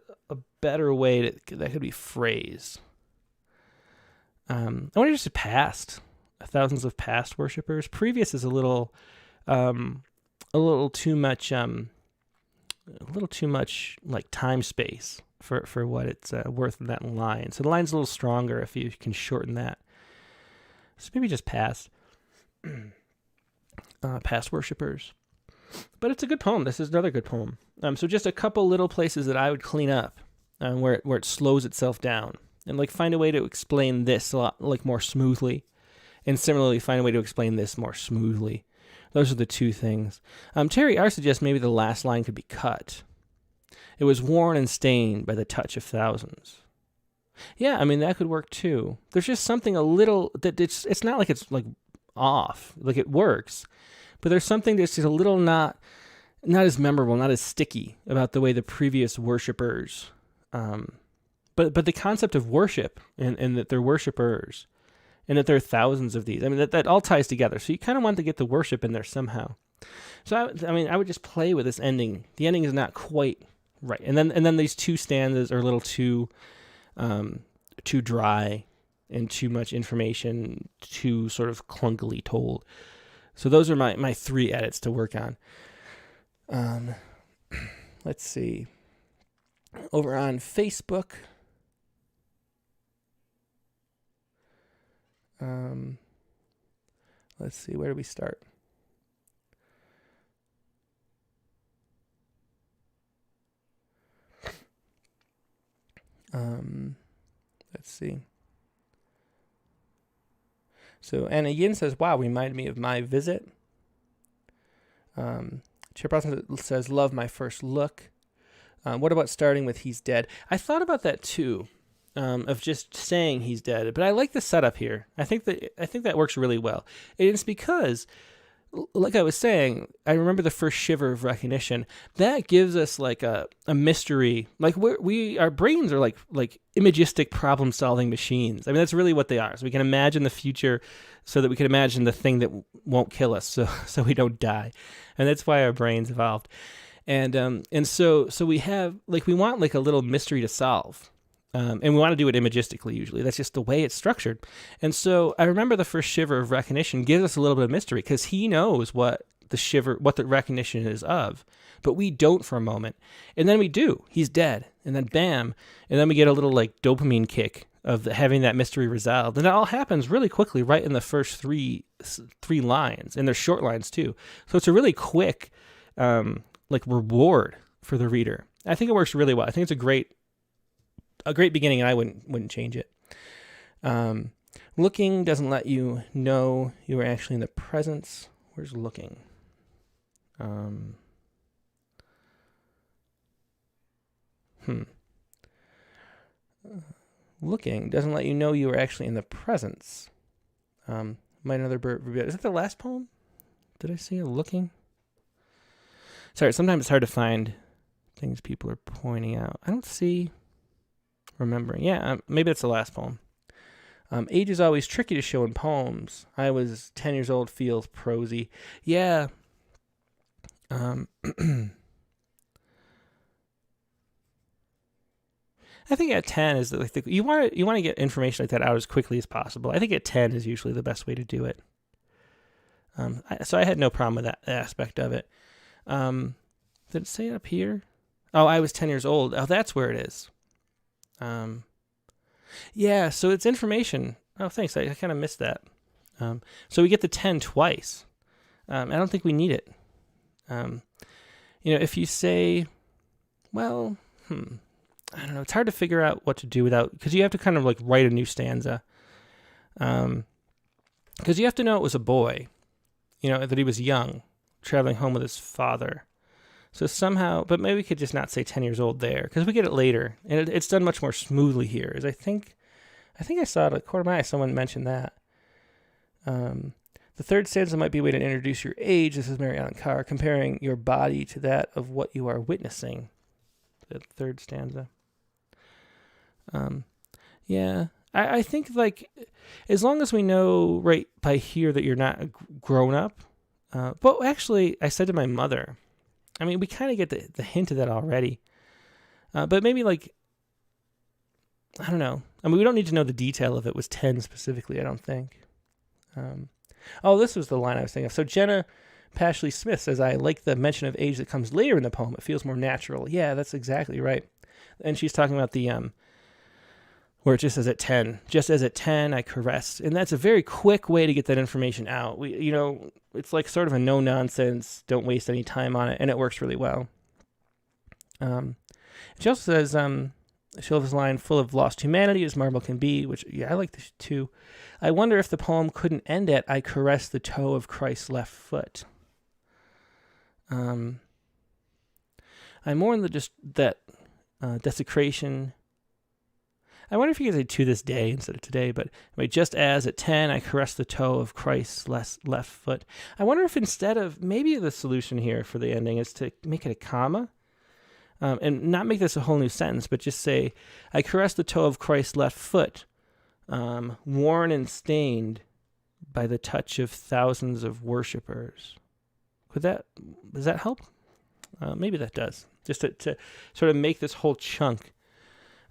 better way that could be phrased. I wonder if it's past. Thousands of past worshipers. Previous is a little too much like time space for what it's worth in that line. So the line's a little stronger if you can shorten that. So maybe just past worshipers. But it's a good poem. This is another good poem. So just a couple little places that I would clean up, where it slows itself down, and like find a way to explain this a lot like more smoothly. And similarly, find a way to explain this more smoothly. Those are the two things. Terry R. suggests maybe the last line could be cut. It was worn and stained by the touch of thousands. Yeah, I mean, that could work too. There's just something a little, that it's not like it's like off, like it works, but there's something that's just a little not as memorable, not as sticky about the way the previous worshipers, but the concept of worship and that they're worshipers, and that there are thousands of these. I mean, that all ties together. So you kind of want to get the worship in there somehow. So I would just play with this ending. The ending is not quite right, and then these two stanzas are a little too dry and too much information, too sort of clunkily told. So those are my three edits to work on. Let's see. Over on Facebook. Let's see, where do we start? Let's see. So Anna Yin says, wow, reminded me of my visit. Chairperson says, love my first look. What about starting with he's dead? I thought about that too, of just saying he's dead, but I like the setup here. I think that works really well. And it's because, like I was saying, I remember the first shiver of recognition. That gives us like a mystery. Like our brains are like imagistic problem solving machines. I mean, that's really what they are. So we can imagine the future so that we can imagine the thing that won't kill us so we don't die. And that's why our brains evolved. And so we have we want like a little mystery to solve. And we want to do it imagistically usually. That's just the way it's structured. And so I remember the first shiver of recognition gives us a little bit of mystery because he knows what the recognition is of, but we don't for a moment. And then we do. He's dead. And then bam. And then we get a little like dopamine kick of having that mystery resolved. And it all happens really quickly right in the first three lines. And they're short lines too. So it's a really quick reward for the reader. I think it works really well. I think it's a great beginning, and I wouldn't change it. Looking doesn't let you know you are actually in the presence. Where's looking? Looking doesn't let you know you are actually in the presence. Might another bird. Is that the last poem? Did I see a looking? Sorry, sometimes it's hard to find things people are pointing out. I don't see remembering. Yeah, maybe it's the last poem. Age is always tricky to show in poems. I was 10 years old, feels prosy. Yeah. I think at 10 is you want to get information like that out as quickly as possible. I think at 10 is usually the best way to do it. So I had no problem with that aspect of it. Did it say it up here? Oh, I was 10 years old. Oh, that's where it is. Yeah, so it's information. Oh, thanks. I kind of missed that. So we get the 10 twice. I don't think we need it. If you say, well, I don't know. It's hard to figure out what to do without, because you have to kind of like write a new stanza. Because you have to know it was a boy, that he was young, traveling home with his father. So somehow, but maybe we could just not say 10 years old there, because we get it later, and it's done much more smoothly here. As I think I saw it at Quarter Mile, someone mentioned that. The third stanza might be a way to introduce your age. This is Mary Ellen Carr, comparing your body to that of what you are witnessing. The third stanza. Yeah, I think like as long as we know right by here that you're not grown up. But actually, I said to my mother, I mean, we kind of get the hint of that already. But maybe like, I don't know. I mean, we don't need to know the detail if it was 10 specifically, I don't think. This was the line I was thinking of. So Jenna Pashley Smith says, I like the mention of age that comes later in the poem. It feels more natural. Yeah, that's exactly right. And she's talking about the, where it just says at 10. Just as at 10, I caressed. And that's a very quick way to get that information out. It's like sort of a no-nonsense, don't waste any time on it, and it works really well. She also says, she loves this line, full of lost humanity as marble can be, which, yeah, I like this too. I wonder if the poem couldn't end at, I caress the toe of Christ's left foot. I mourn that desecration. I wonder if you could say to this day instead of today, but anyway, just as at 10, I caress the toe of Christ's left foot. I wonder if instead of, maybe the solution here for the ending is to make it a comma, and not make this a whole new sentence, but just say, I caress the toe of Christ's left foot, worn and stained by the touch of thousands of worshipers. Does that help? Maybe that does. Just to sort of make this whole chunk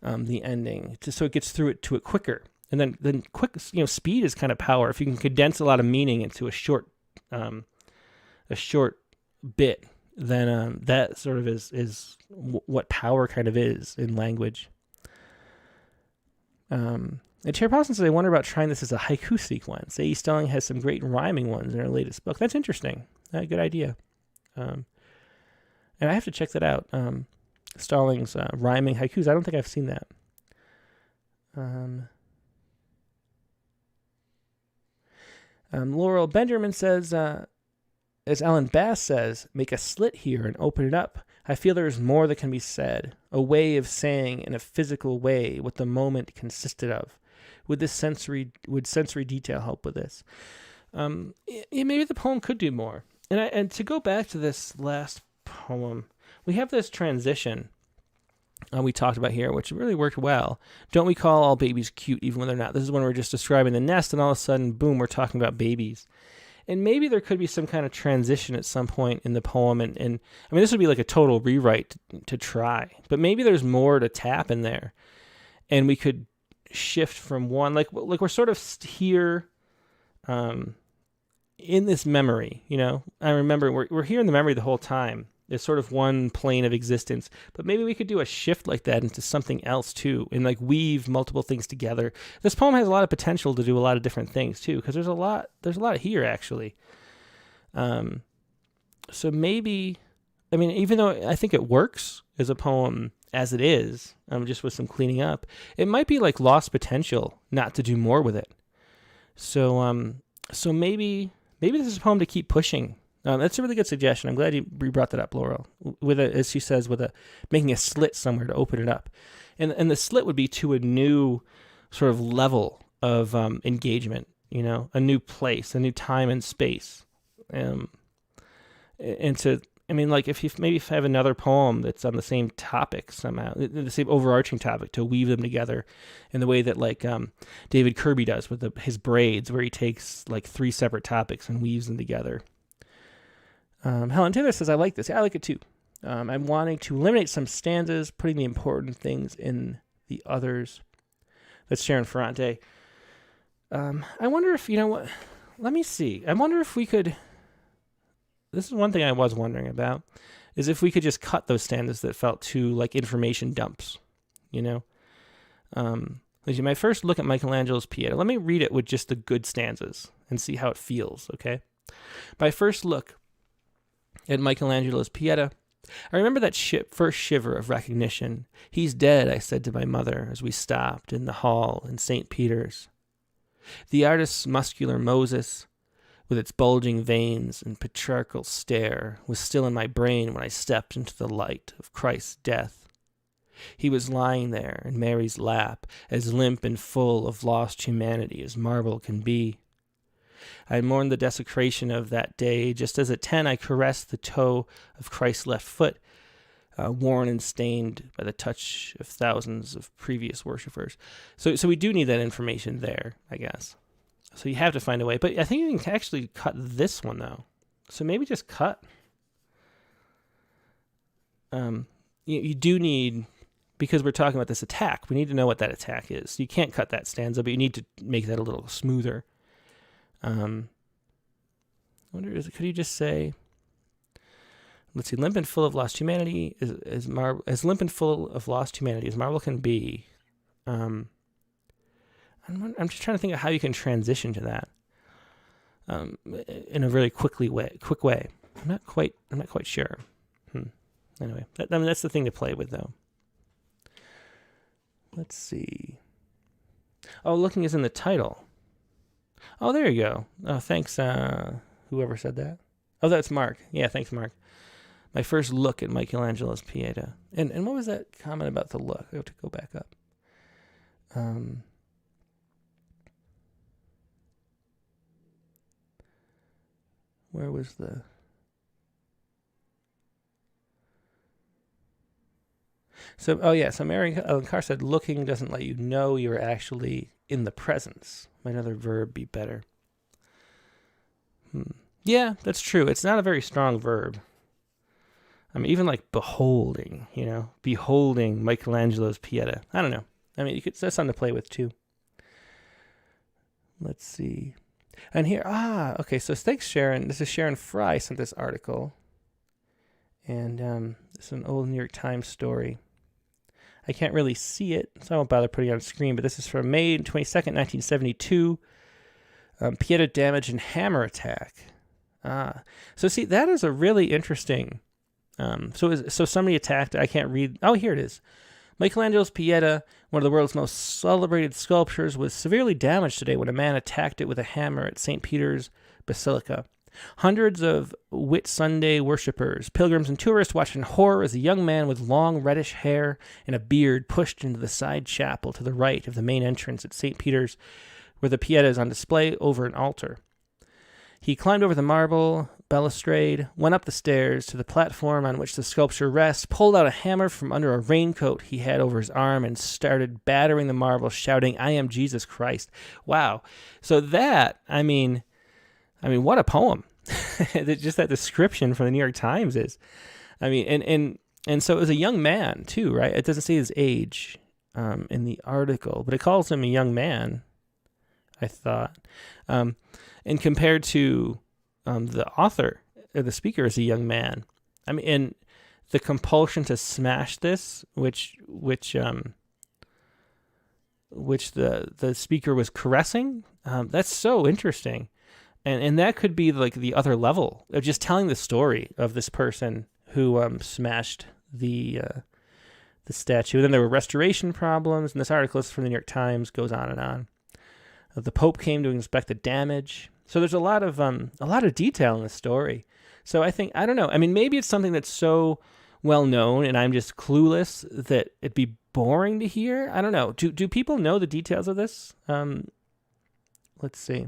the ending, so it gets through it to it quicker. And then quick, speed is kind of power. If you can condense a lot of meaning into a short bit, then that sort of is what power kind of is in language. And Chair Paulson says, I wonder about trying this as a haiku sequence. A.E. Stelling has some great rhyming ones in her latest book. That's interesting. Good idea. And I have to check that out. Stalling's rhyming haikus. I don't think I've seen that. Laurel Benjamin says, as Alan Bass says, make a slit here and open it up. I feel there is more that can be said, a way of saying in a physical way what the moment consisted of. Would sensory detail help with this? Maybe the poem could do more. And to go back to this last poem, we have this transition we talked about here, which really worked well. Don't we call all babies cute even when they're not? This is when we're just describing the nest, and all of a sudden, boom, we're talking about babies. And maybe there could be some kind of transition at some point in the poem. And I mean, this would be like a total rewrite to try. But maybe there's more to tap in there. And we could shift from one, like we're sort of here in this memory, I remember we're here in the memory the whole time. It's sort of one plane of existence, but maybe we could do a shift like that into something else too, and like weave multiple things together. This poem has a lot of potential to do a lot of different things too, because there's a lot here actually. So maybe, even though I think it works as a poem as it is, just with some cleaning up, it might be like lost potential not to do more with it. So maybe this is a poem to keep pushing. That's a really good suggestion. I'm glad you brought that up, Laurel. As she says, making a slit somewhere to open it up, and the slit would be to a new sort of level of engagement. A new place, a new time and space, and to. If you have another poem that's on the same topic somehow, the same overarching topic, to weave them together in the way that David Kirby does with his braids, where he takes like 3 separate topics and weaves them together. Helen Taylor says, I like this. Yeah, I like it too. I'm wanting to eliminate some stanzas, putting the important things in the others. That's Sharon Ferrante. I wonder if, let me see. I wonder if we could, this is one thing I was wondering about, is if we could just cut those stanzas that felt too like information dumps, my first look at Michelangelo's Pieta. Let me read it with just the good stanzas and see how it feels, okay? My first look at Michelangelo's Pieta, I remember that first shiver of recognition. He's dead, I said to my mother as we stopped in the hall in St. Peter's. The artist's muscular Moses, with its bulging veins and patriarchal stare, was still in my brain when I stepped into the light of Christ's death. He was lying there in Mary's lap, as limp and full of lost humanity as marble can be. I mourned the desecration of that day, just as at 10 I caressed the toe of Christ's left foot, worn and stained by the touch of thousands of previous worshipers. So we do need that information there, I guess. So you have to find a way. But I think you can actually cut this one, though. So maybe just cut. You do need, because we're talking about this attack, we need to know what that attack is. You can't cut that stanza, but you need to make that a little smoother. I wonder, could you just say, let's see, limp and full of lost humanity as limp and full of lost humanity as marble can be. I'm just trying to think of how you can transition to that in a really quick way. I'm not quite sure. Anyway, that's the thing to play with, though. Let's see. Oh, looking is in the title. Oh, there you go. Oh, thanks, whoever said that. Oh, that's Mark. Yeah, thanks, Mark. My first look at Michelangelo's Pieta. And what was that comment about the look? I have to go back up. Where was the... So Mary Ellen Carr said, looking doesn't let you know you're actually in the presence. Might another verb be better? Yeah, that's true. It's not a very strong verb. I mean, even like beholding, beholding Michelangelo's Pieta. I don't know. I mean, that's something to play with too. Let's see. And here, okay, so thanks, Sharon. This is Sharon Fry sent this article. And it's an old New York Times story. I can't really see it, so I won't bother putting it on screen, but this is from May 22nd, 1972. Pieta damage and hammer attack. So see, that is a really interesting... So somebody attacked, I can't read... Oh, here it is. Michelangelo's Pieta, one of the world's most celebrated sculptures, was severely damaged today when a man attacked it with a hammer at St. Peter's Basilica. Hundreds of Whit Sunday worshippers, pilgrims, and tourists watched in horror as a young man with long reddish hair and a beard pushed into the side chapel to the right of the main entrance at St. Peter's, where the Pieta is on display over an altar. He climbed over the marble balustrade, went up the stairs to the platform on which the sculpture rests, pulled out a hammer from under a raincoat he had over his arm, and started battering the marble, shouting, "I am Jesus Christ." Wow. So that, I mean, what a poem. Just that description from the New York Times is. I mean, and so it was a young man, too, right? It doesn't say his age in the article, but it calls him a young man, I thought. And compared to the author, the speaker is a young man. I mean, and the compulsion to smash this, which the speaker was caressing, that's so interesting. And that could be like the other level of just telling the story of this person who smashed the statue. And then there were restoration problems, and this article is from the New York Times, goes on and on. The Pope came to inspect the damage. So there's a lot of detail in the story. So I don't know. I mean, maybe it's something that's so well known, and I'm just clueless that it'd be boring to hear. I don't know. Do people know the details of this? Let's see.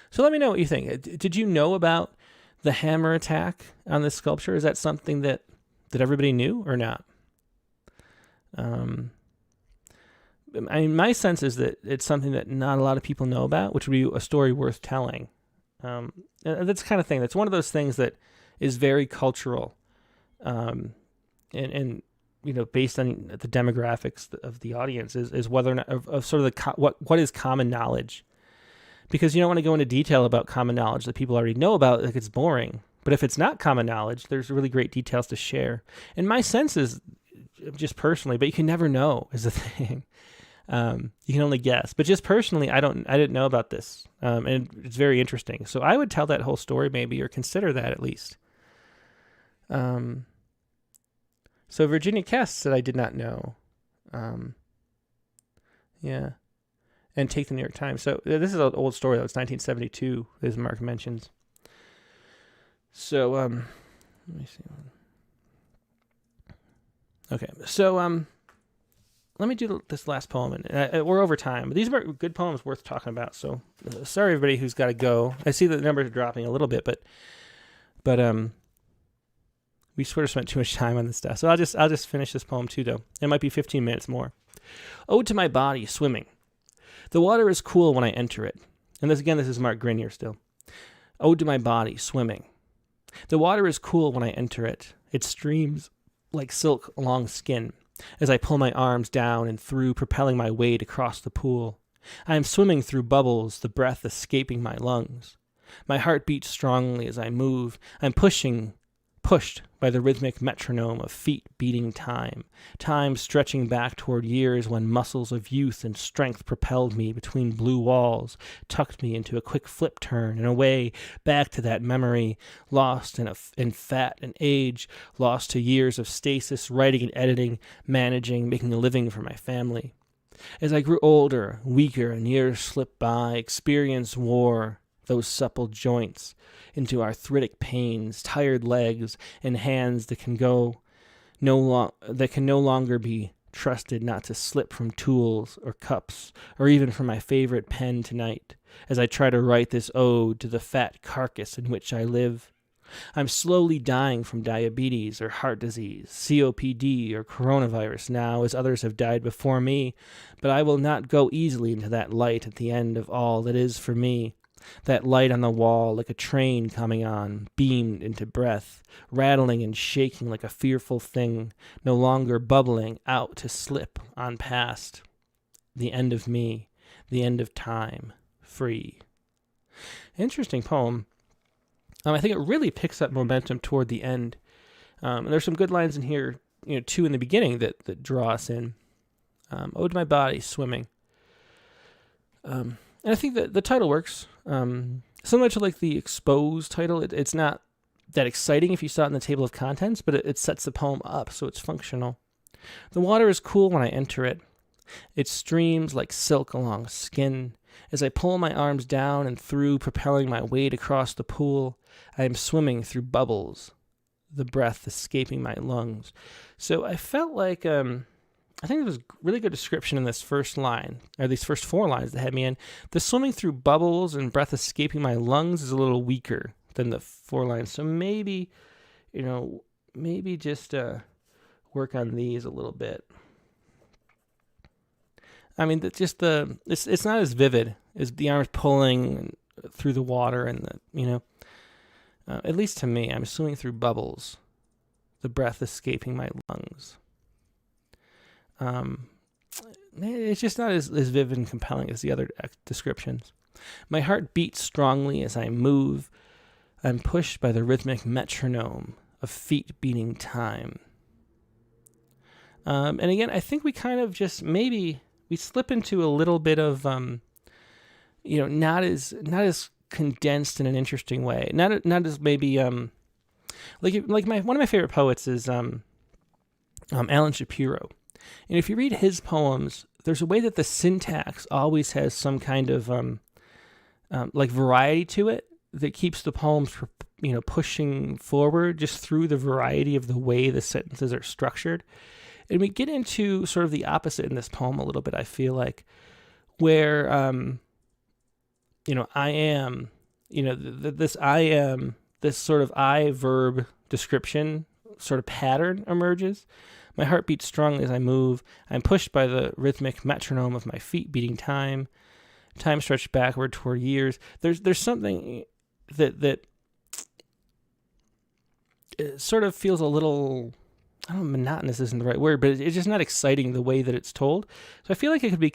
So let me know what you think. Did you know about the hammer attack on this sculpture? Is that something that everybody knew or not? I mean, my sense is that it's something that not a lot of people know about, which would be a story worth telling. And that's the kind of thing. That's one of those things that is very cultural, and you know, based on the demographics of the audience, is whether or not of sort of what is common knowledge. Because you don't want to go into detail about common knowledge that people already know about, like it's boring. But if it's not common knowledge, there's really great details to share. And my sense is, just personally, but you can never know is the thing. You can only guess. But just personally, I didn't know about this. And it's very interesting. So I would tell that whole story maybe, or consider that at least. So Virginia Cass said, "I did not know." Yeah. And take the New York Times. So this is an old story, though. It's 1972, as Mark mentions. So, let me see. Okay, so let me do this last poem, and we're over time. But these are good poems worth talking about. So, sorry everybody who's got to go. I see the numbers are dropping a little bit, but we sort of spent too much time on this stuff. So I'll just finish this poem too, though. It might be 15 minutes more. Ode to my body, swimming. The water is cool when I enter it. And this is Mark Grinyer still. Ode to my body, swimming. The water is cool when I enter it. It streams like silk along skin as I pull my arms down and through, propelling my weight across the pool. I am swimming through bubbles, the breath escaping my lungs. My heart beats strongly as I move. I'm pushed by the rhythmic metronome of feet beating time stretching back toward years when muscles of youth and strength propelled me between blue walls, tucked me into a quick flip turn and away, back to that memory, lost in fat and age, lost to years of stasis, writing and editing, managing, making a living for my family. As I grew older, weaker, and years slipped by, experience wore those supple joints into arthritic pains, tired legs, and hands that can no longer be trusted not to slip from tools or cups, or even from my favorite pen tonight, as I try to write this ode to the fat carcass in which I live. I'm slowly dying from diabetes or heart disease, COPD or coronavirus now, as others have died before me, but I will not go easily into that light at the end of all that is for me. That light on the wall, like a train coming on, beamed into breath, rattling and shaking like a fearful thing, no longer bubbling out to slip on past. The end of me, the end of time, free. Interesting poem. I think it really picks up momentum toward the end. And there's some good lines in here two in the beginning that draw us in. Ode to My Body, Swimming. And I think that the title works. Similar to like the Exposed title, it's not that exciting if you saw it in the table of contents, but it sets the poem up, so it's functional. The water is cool when I enter it. It streams like silk along skin. As I pull my arms down and through, propelling my weight across the pool, I am swimming through bubbles, the breath escaping my lungs. So I felt like, I think there was a really good description in this first line, or these first 4 lines that had me in. The swimming through bubbles and breath escaping my lungs is a little weaker than the 4 lines. So maybe, just work on these a little bit. I mean, it's not as vivid as the arms pulling through the water and at least to me, I'm swimming through bubbles, the breath escaping my lungs. It's just not as vivid and compelling as the other descriptions. My heart beats strongly as I move. I'm pushed by the rhythmic metronome of feet beating time. And again, I think we kind of just maybe we slip into a little bit of, not as condensed in an interesting way. Not as maybe like one of my favorite poets is Alan Shapiro. And if you read his poems, there's a way that the syntax always has some kind of like variety to it that keeps the poems pushing forward just through the variety of the way the sentences are structured. And we get into sort of the opposite in this poem a little bit, I feel like, where I am, this I am, this sort of I verb description sort of pattern emerges. My heart beats strongly as I move. I'm pushed by the rhythmic metronome of my feet beating time. Time stretched backward toward years. There's something that it sort of feels a little, I don't know, monotonous isn't the right word, but it's just not exciting the way that it's told. So I feel like it could be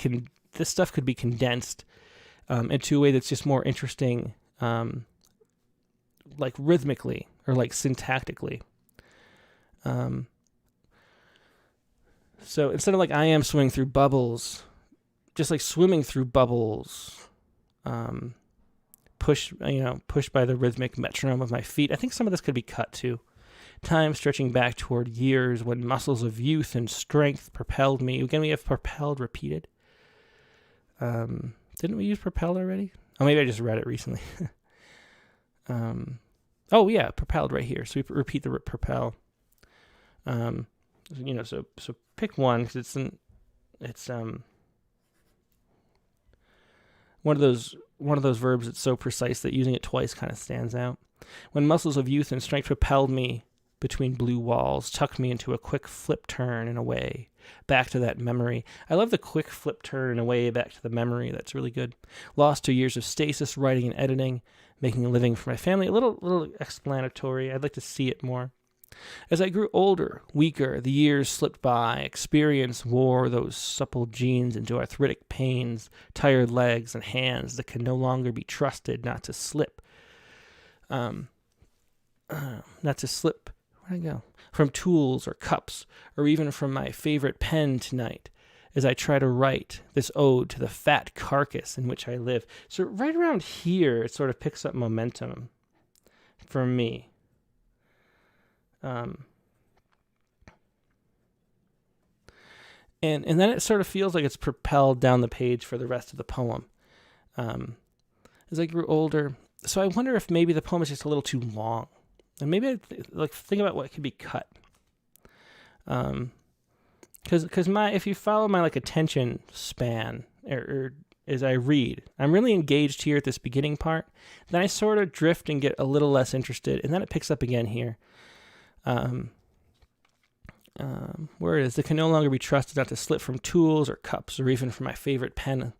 this stuff could be condensed into a way that's just more interesting, like rhythmically or like syntactically. So instead of like I am swimming through bubbles, just like swimming through bubbles, pushed by the rhythmic metronome of my feet. I think some of this could be cut too. Time stretching back toward years when muscles of youth and strength propelled me. Again, we have propelled repeated. Didn't we use propelled already? Oh, maybe I just read it recently. Oh yeah, propelled right here. So we repeat the propel. So pick one because it's one of those verbs that's so precise that using it twice kind of stands out. When muscles of youth and strength propelled me between blue walls, tucked me into a quick flip turn and away, back to that memory. I love the quick flip turn and away back to the memory. That's really good. Lost 2 years of stasis, writing and editing, making a living for my family. A little explanatory. I'd like to see it more. As I grew older, weaker, the years slipped by. Experience wore those supple genes into arthritic pains, tired legs and hands that can no longer be trusted not to slip. Where'd I go? From tools or cups, or even from my favorite pen tonight, as I try to write this ode to the fat carcass in which I live. So right around here, it sort of picks up momentum for me. And then it sort of feels like it's propelled down the page for the rest of the poem. As I grew older, so I wonder if maybe the poem is just a little too long. And maybe I think about what could be cut. Because if you follow my attention span or as I read, I'm really engaged here at this beginning part. Then I sort of drift and get a little less interested, and then it picks up again here. Where it is, that can no longer be trusted not to slip from tools or cups or even from my favorite pen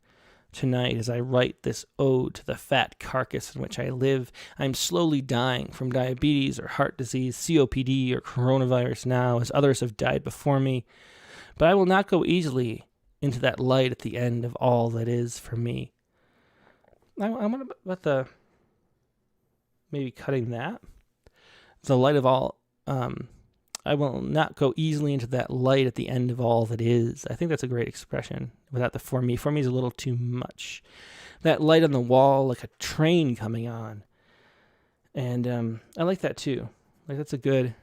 tonight as I write this ode to the fat carcass in which I live. I'm slowly dying from diabetes or heart disease, COPD or coronavirus now, as others have died before me. But I will not go easily into that light at the end of all that is for me. I wonder about maybe cutting that. The light of all not go easily into that light at the end of all that is. I think that's a great expression without the for me. For me is a little too much. That light on the wall, like a train coming on. And I like that too. Like that's a good,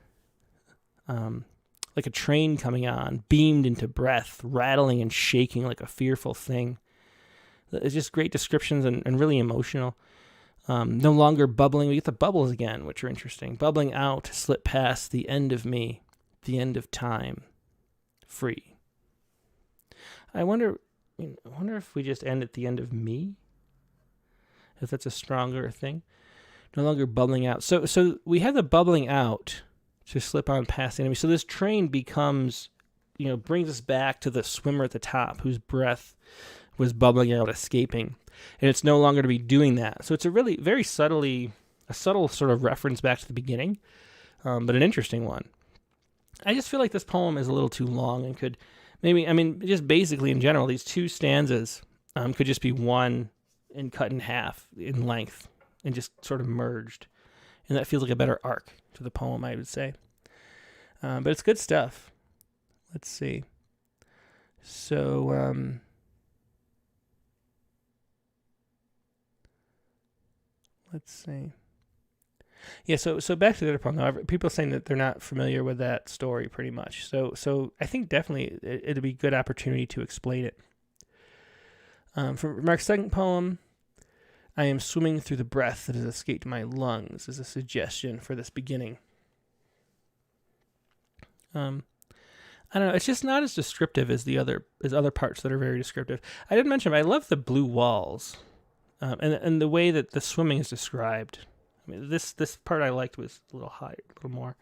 like a train coming on, beamed into breath, rattling and shaking like a fearful thing. It's just great descriptions and really emotional. No longer bubbling. We get the bubbles again, which are interesting. Bubbling out to slip past the end of me, the end of time, free. I wonder if we just end at the end of me, if that's a stronger thing. No longer bubbling out. So we have the bubbling out to slip on past the enemy. So this train becomes, brings us back to the swimmer at the top whose breath was bubbling out, escaping. And it's no longer to be doing that. So it's a really very subtle sort of reference back to the beginning, but an interesting one. I just feel like this poem is a little too long and could maybe, just basically in general, these two stanzas could just be one and cut in half in length and just sort of merged. And that feels like a better arc to the poem, I would say. But it's good stuff. Let's see. So, let's see. Yeah, so back to the other poem, though. People are saying that they're not familiar with that story pretty much. So I think definitely it'd be a good opportunity to explain it. From Mark's second poem, I am swimming through the breath that has escaped my lungs is a suggestion for this beginning. I don't know. It's just not as descriptive as other parts that are very descriptive. I did mention I love the blue walls, and the way that the swimming is described. This part I liked was a little higher, a little more.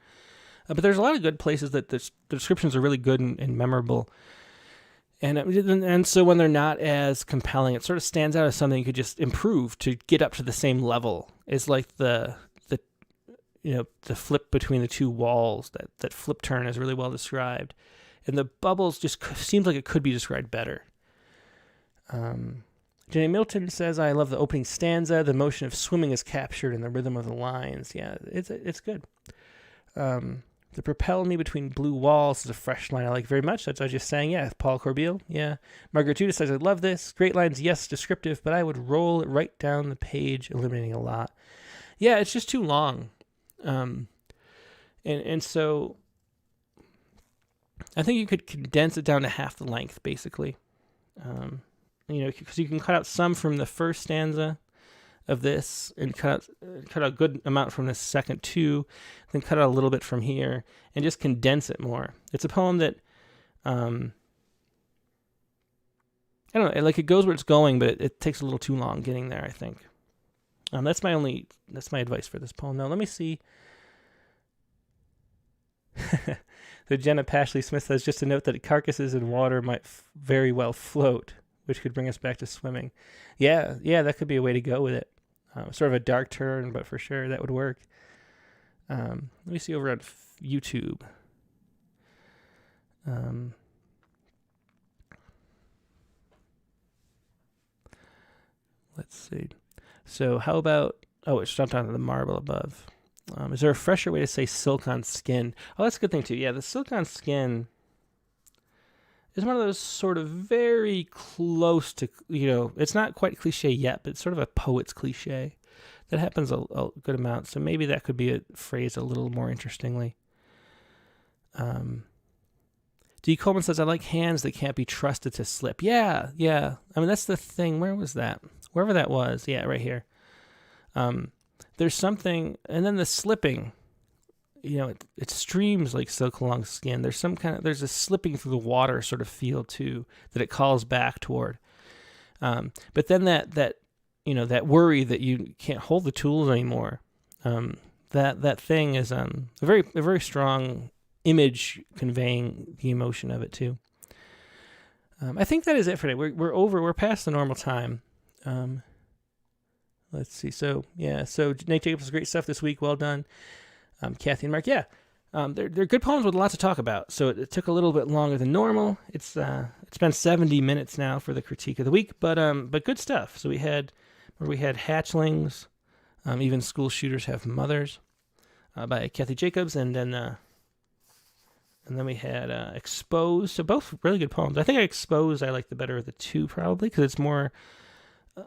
But there's a lot of good places that the descriptions are really good and memorable. And so when they're not as compelling, it sort of stands out as something you could just improve to get up to the same level. It's like the flip between the two walls, that flip turn is really well described. And the bubbles just seems like it could be described better. Jenny Milton says, I love the opening stanza. The motion of swimming is captured in the rhythm of the lines. Yeah, it's good. The propel me between blue walls is a fresh line I like very much. That's what I was just saying. Yeah, Paul Corbeil. Yeah. Margaret Judas says, I love this. Great lines, yes, descriptive, but I would roll it right down the page, eliminating a lot. Yeah, it's just too long. And so I think you could condense it down to half the length, basically. Because you can cut out some from the first stanza of this and cut out a good amount from the second too, then cut out a little bit from here and just condense it more. It's a poem that, I don't know, like it goes where it's going, but it takes a little too long getting there, I think. That's my advice for this poem. Now, let me see. So Jenna Pashley Smith says, just to note that carcasses in water might very well float, which could bring us back to swimming. Yeah, that could be a way to go with it. Sort of a dark turn, but for sure that would work. Let me see over on YouTube. Let's see. So how about, it jumped onto the marble above. Is there a fresher way to say silk on skin? Oh, that's a good thing too. Yeah, the silk on skin is one of those sort of very close to, it's not quite cliche yet, but it's sort of a poet's cliche. That happens a good amount, so maybe that could be a phrase a little more interestingly. D. Coleman says, I like hands that can't be trusted to slip. Yeah. That's the thing. Where was that? Wherever that was. Yeah, right here. There's something, and then the slipping, it streams like silk along skin. There's a slipping through the water sort of feel too, that it calls back toward. But then that worry that you can't hold the tools anymore. That thing is a very strong image conveying the emotion of it too. I think that is it for today. We're past the normal time. Let's see. So Nate Jacobs, great stuff this week. Well done. Kathy and Mark. Yeah. They're good poems with lots to talk about. So it took a little bit longer than normal. It's been 70 minutes now for the critique of the week, but good stuff. So we had Hatchlings, even school shooters have mothers, by Kathy Jacobs, and then And then we had Exposed. So both really good poems. I think Exposed I like the better of the two, probably, because it's more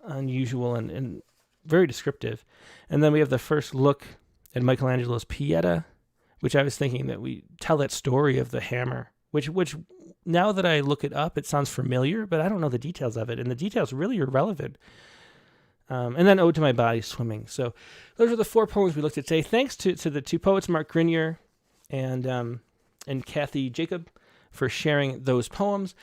unusual and very descriptive. And then we have the first look at Michelangelo's Pieta, which I was thinking that we tell that story of the hammer, which now that I look it up, it sounds familiar, but I don't know the details of it. And the details really are relevant. And then Ode to My Body, Swimming. So those are the 4 poems we looked at today. Thanks to the 2 poets, Mark Grinyer and Kathy Jacob, for sharing those poems.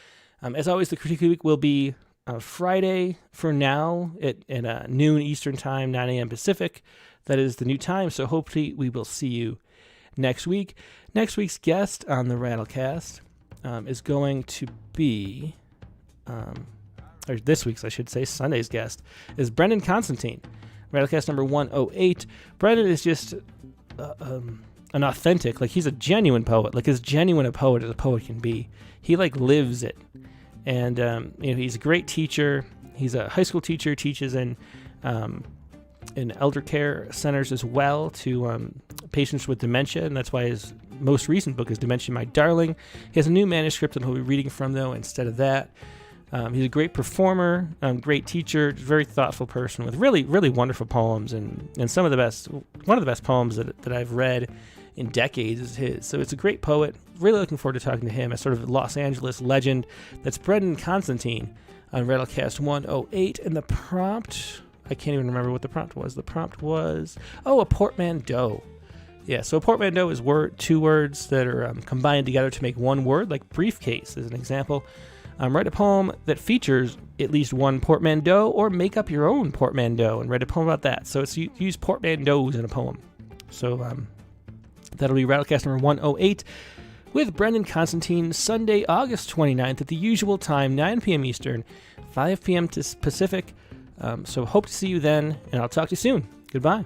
As always, the Critique of the Week will be Friday for now at noon Eastern Time, 9 a.m. Pacific. That is the new time, so hopefully we will see you next week. Next week's guest on the Rattlecast is going to be, or this week's, I should say, Sunday's guest, is Brendan Constantine, Rattlecast number 108. Brendan is just an authentic, like he's a genuine poet, like as genuine a poet as a poet can be. He like lives it. And he's a great teacher. He's a high school teacher, teaches in elder care centers as well to patients with dementia, and that's why his most recent book is Dementia, My Darling. He has a new manuscript that he'll be reading from, though, instead of that. He's a great performer, great teacher, very thoughtful person with really, really wonderful poems, and one of the best poems that I've read in decades is his. So it's a great poet. Really looking forward to talking to him, a sort of Los Angeles legend. That's Brendan Constantine on Rattlecast 108. And the prompt, I can't even remember what the prompt was. The prompt was, a portmanteau. Yeah, so a portmanteau is 2 words that are combined together to make one word, like briefcase is an example. Write a poem that features at least one portmanteau, or make up your own portmanteau and write a poem about that. So it's use portmanteaus in a poem. So that'll be Rattlecast number 108 with Brendan Constantine, Sunday, August 29th at the usual time, 9 p.m. Eastern, 5 p.m. Pacific. So hope to see you then, and I'll talk to you soon. Goodbye.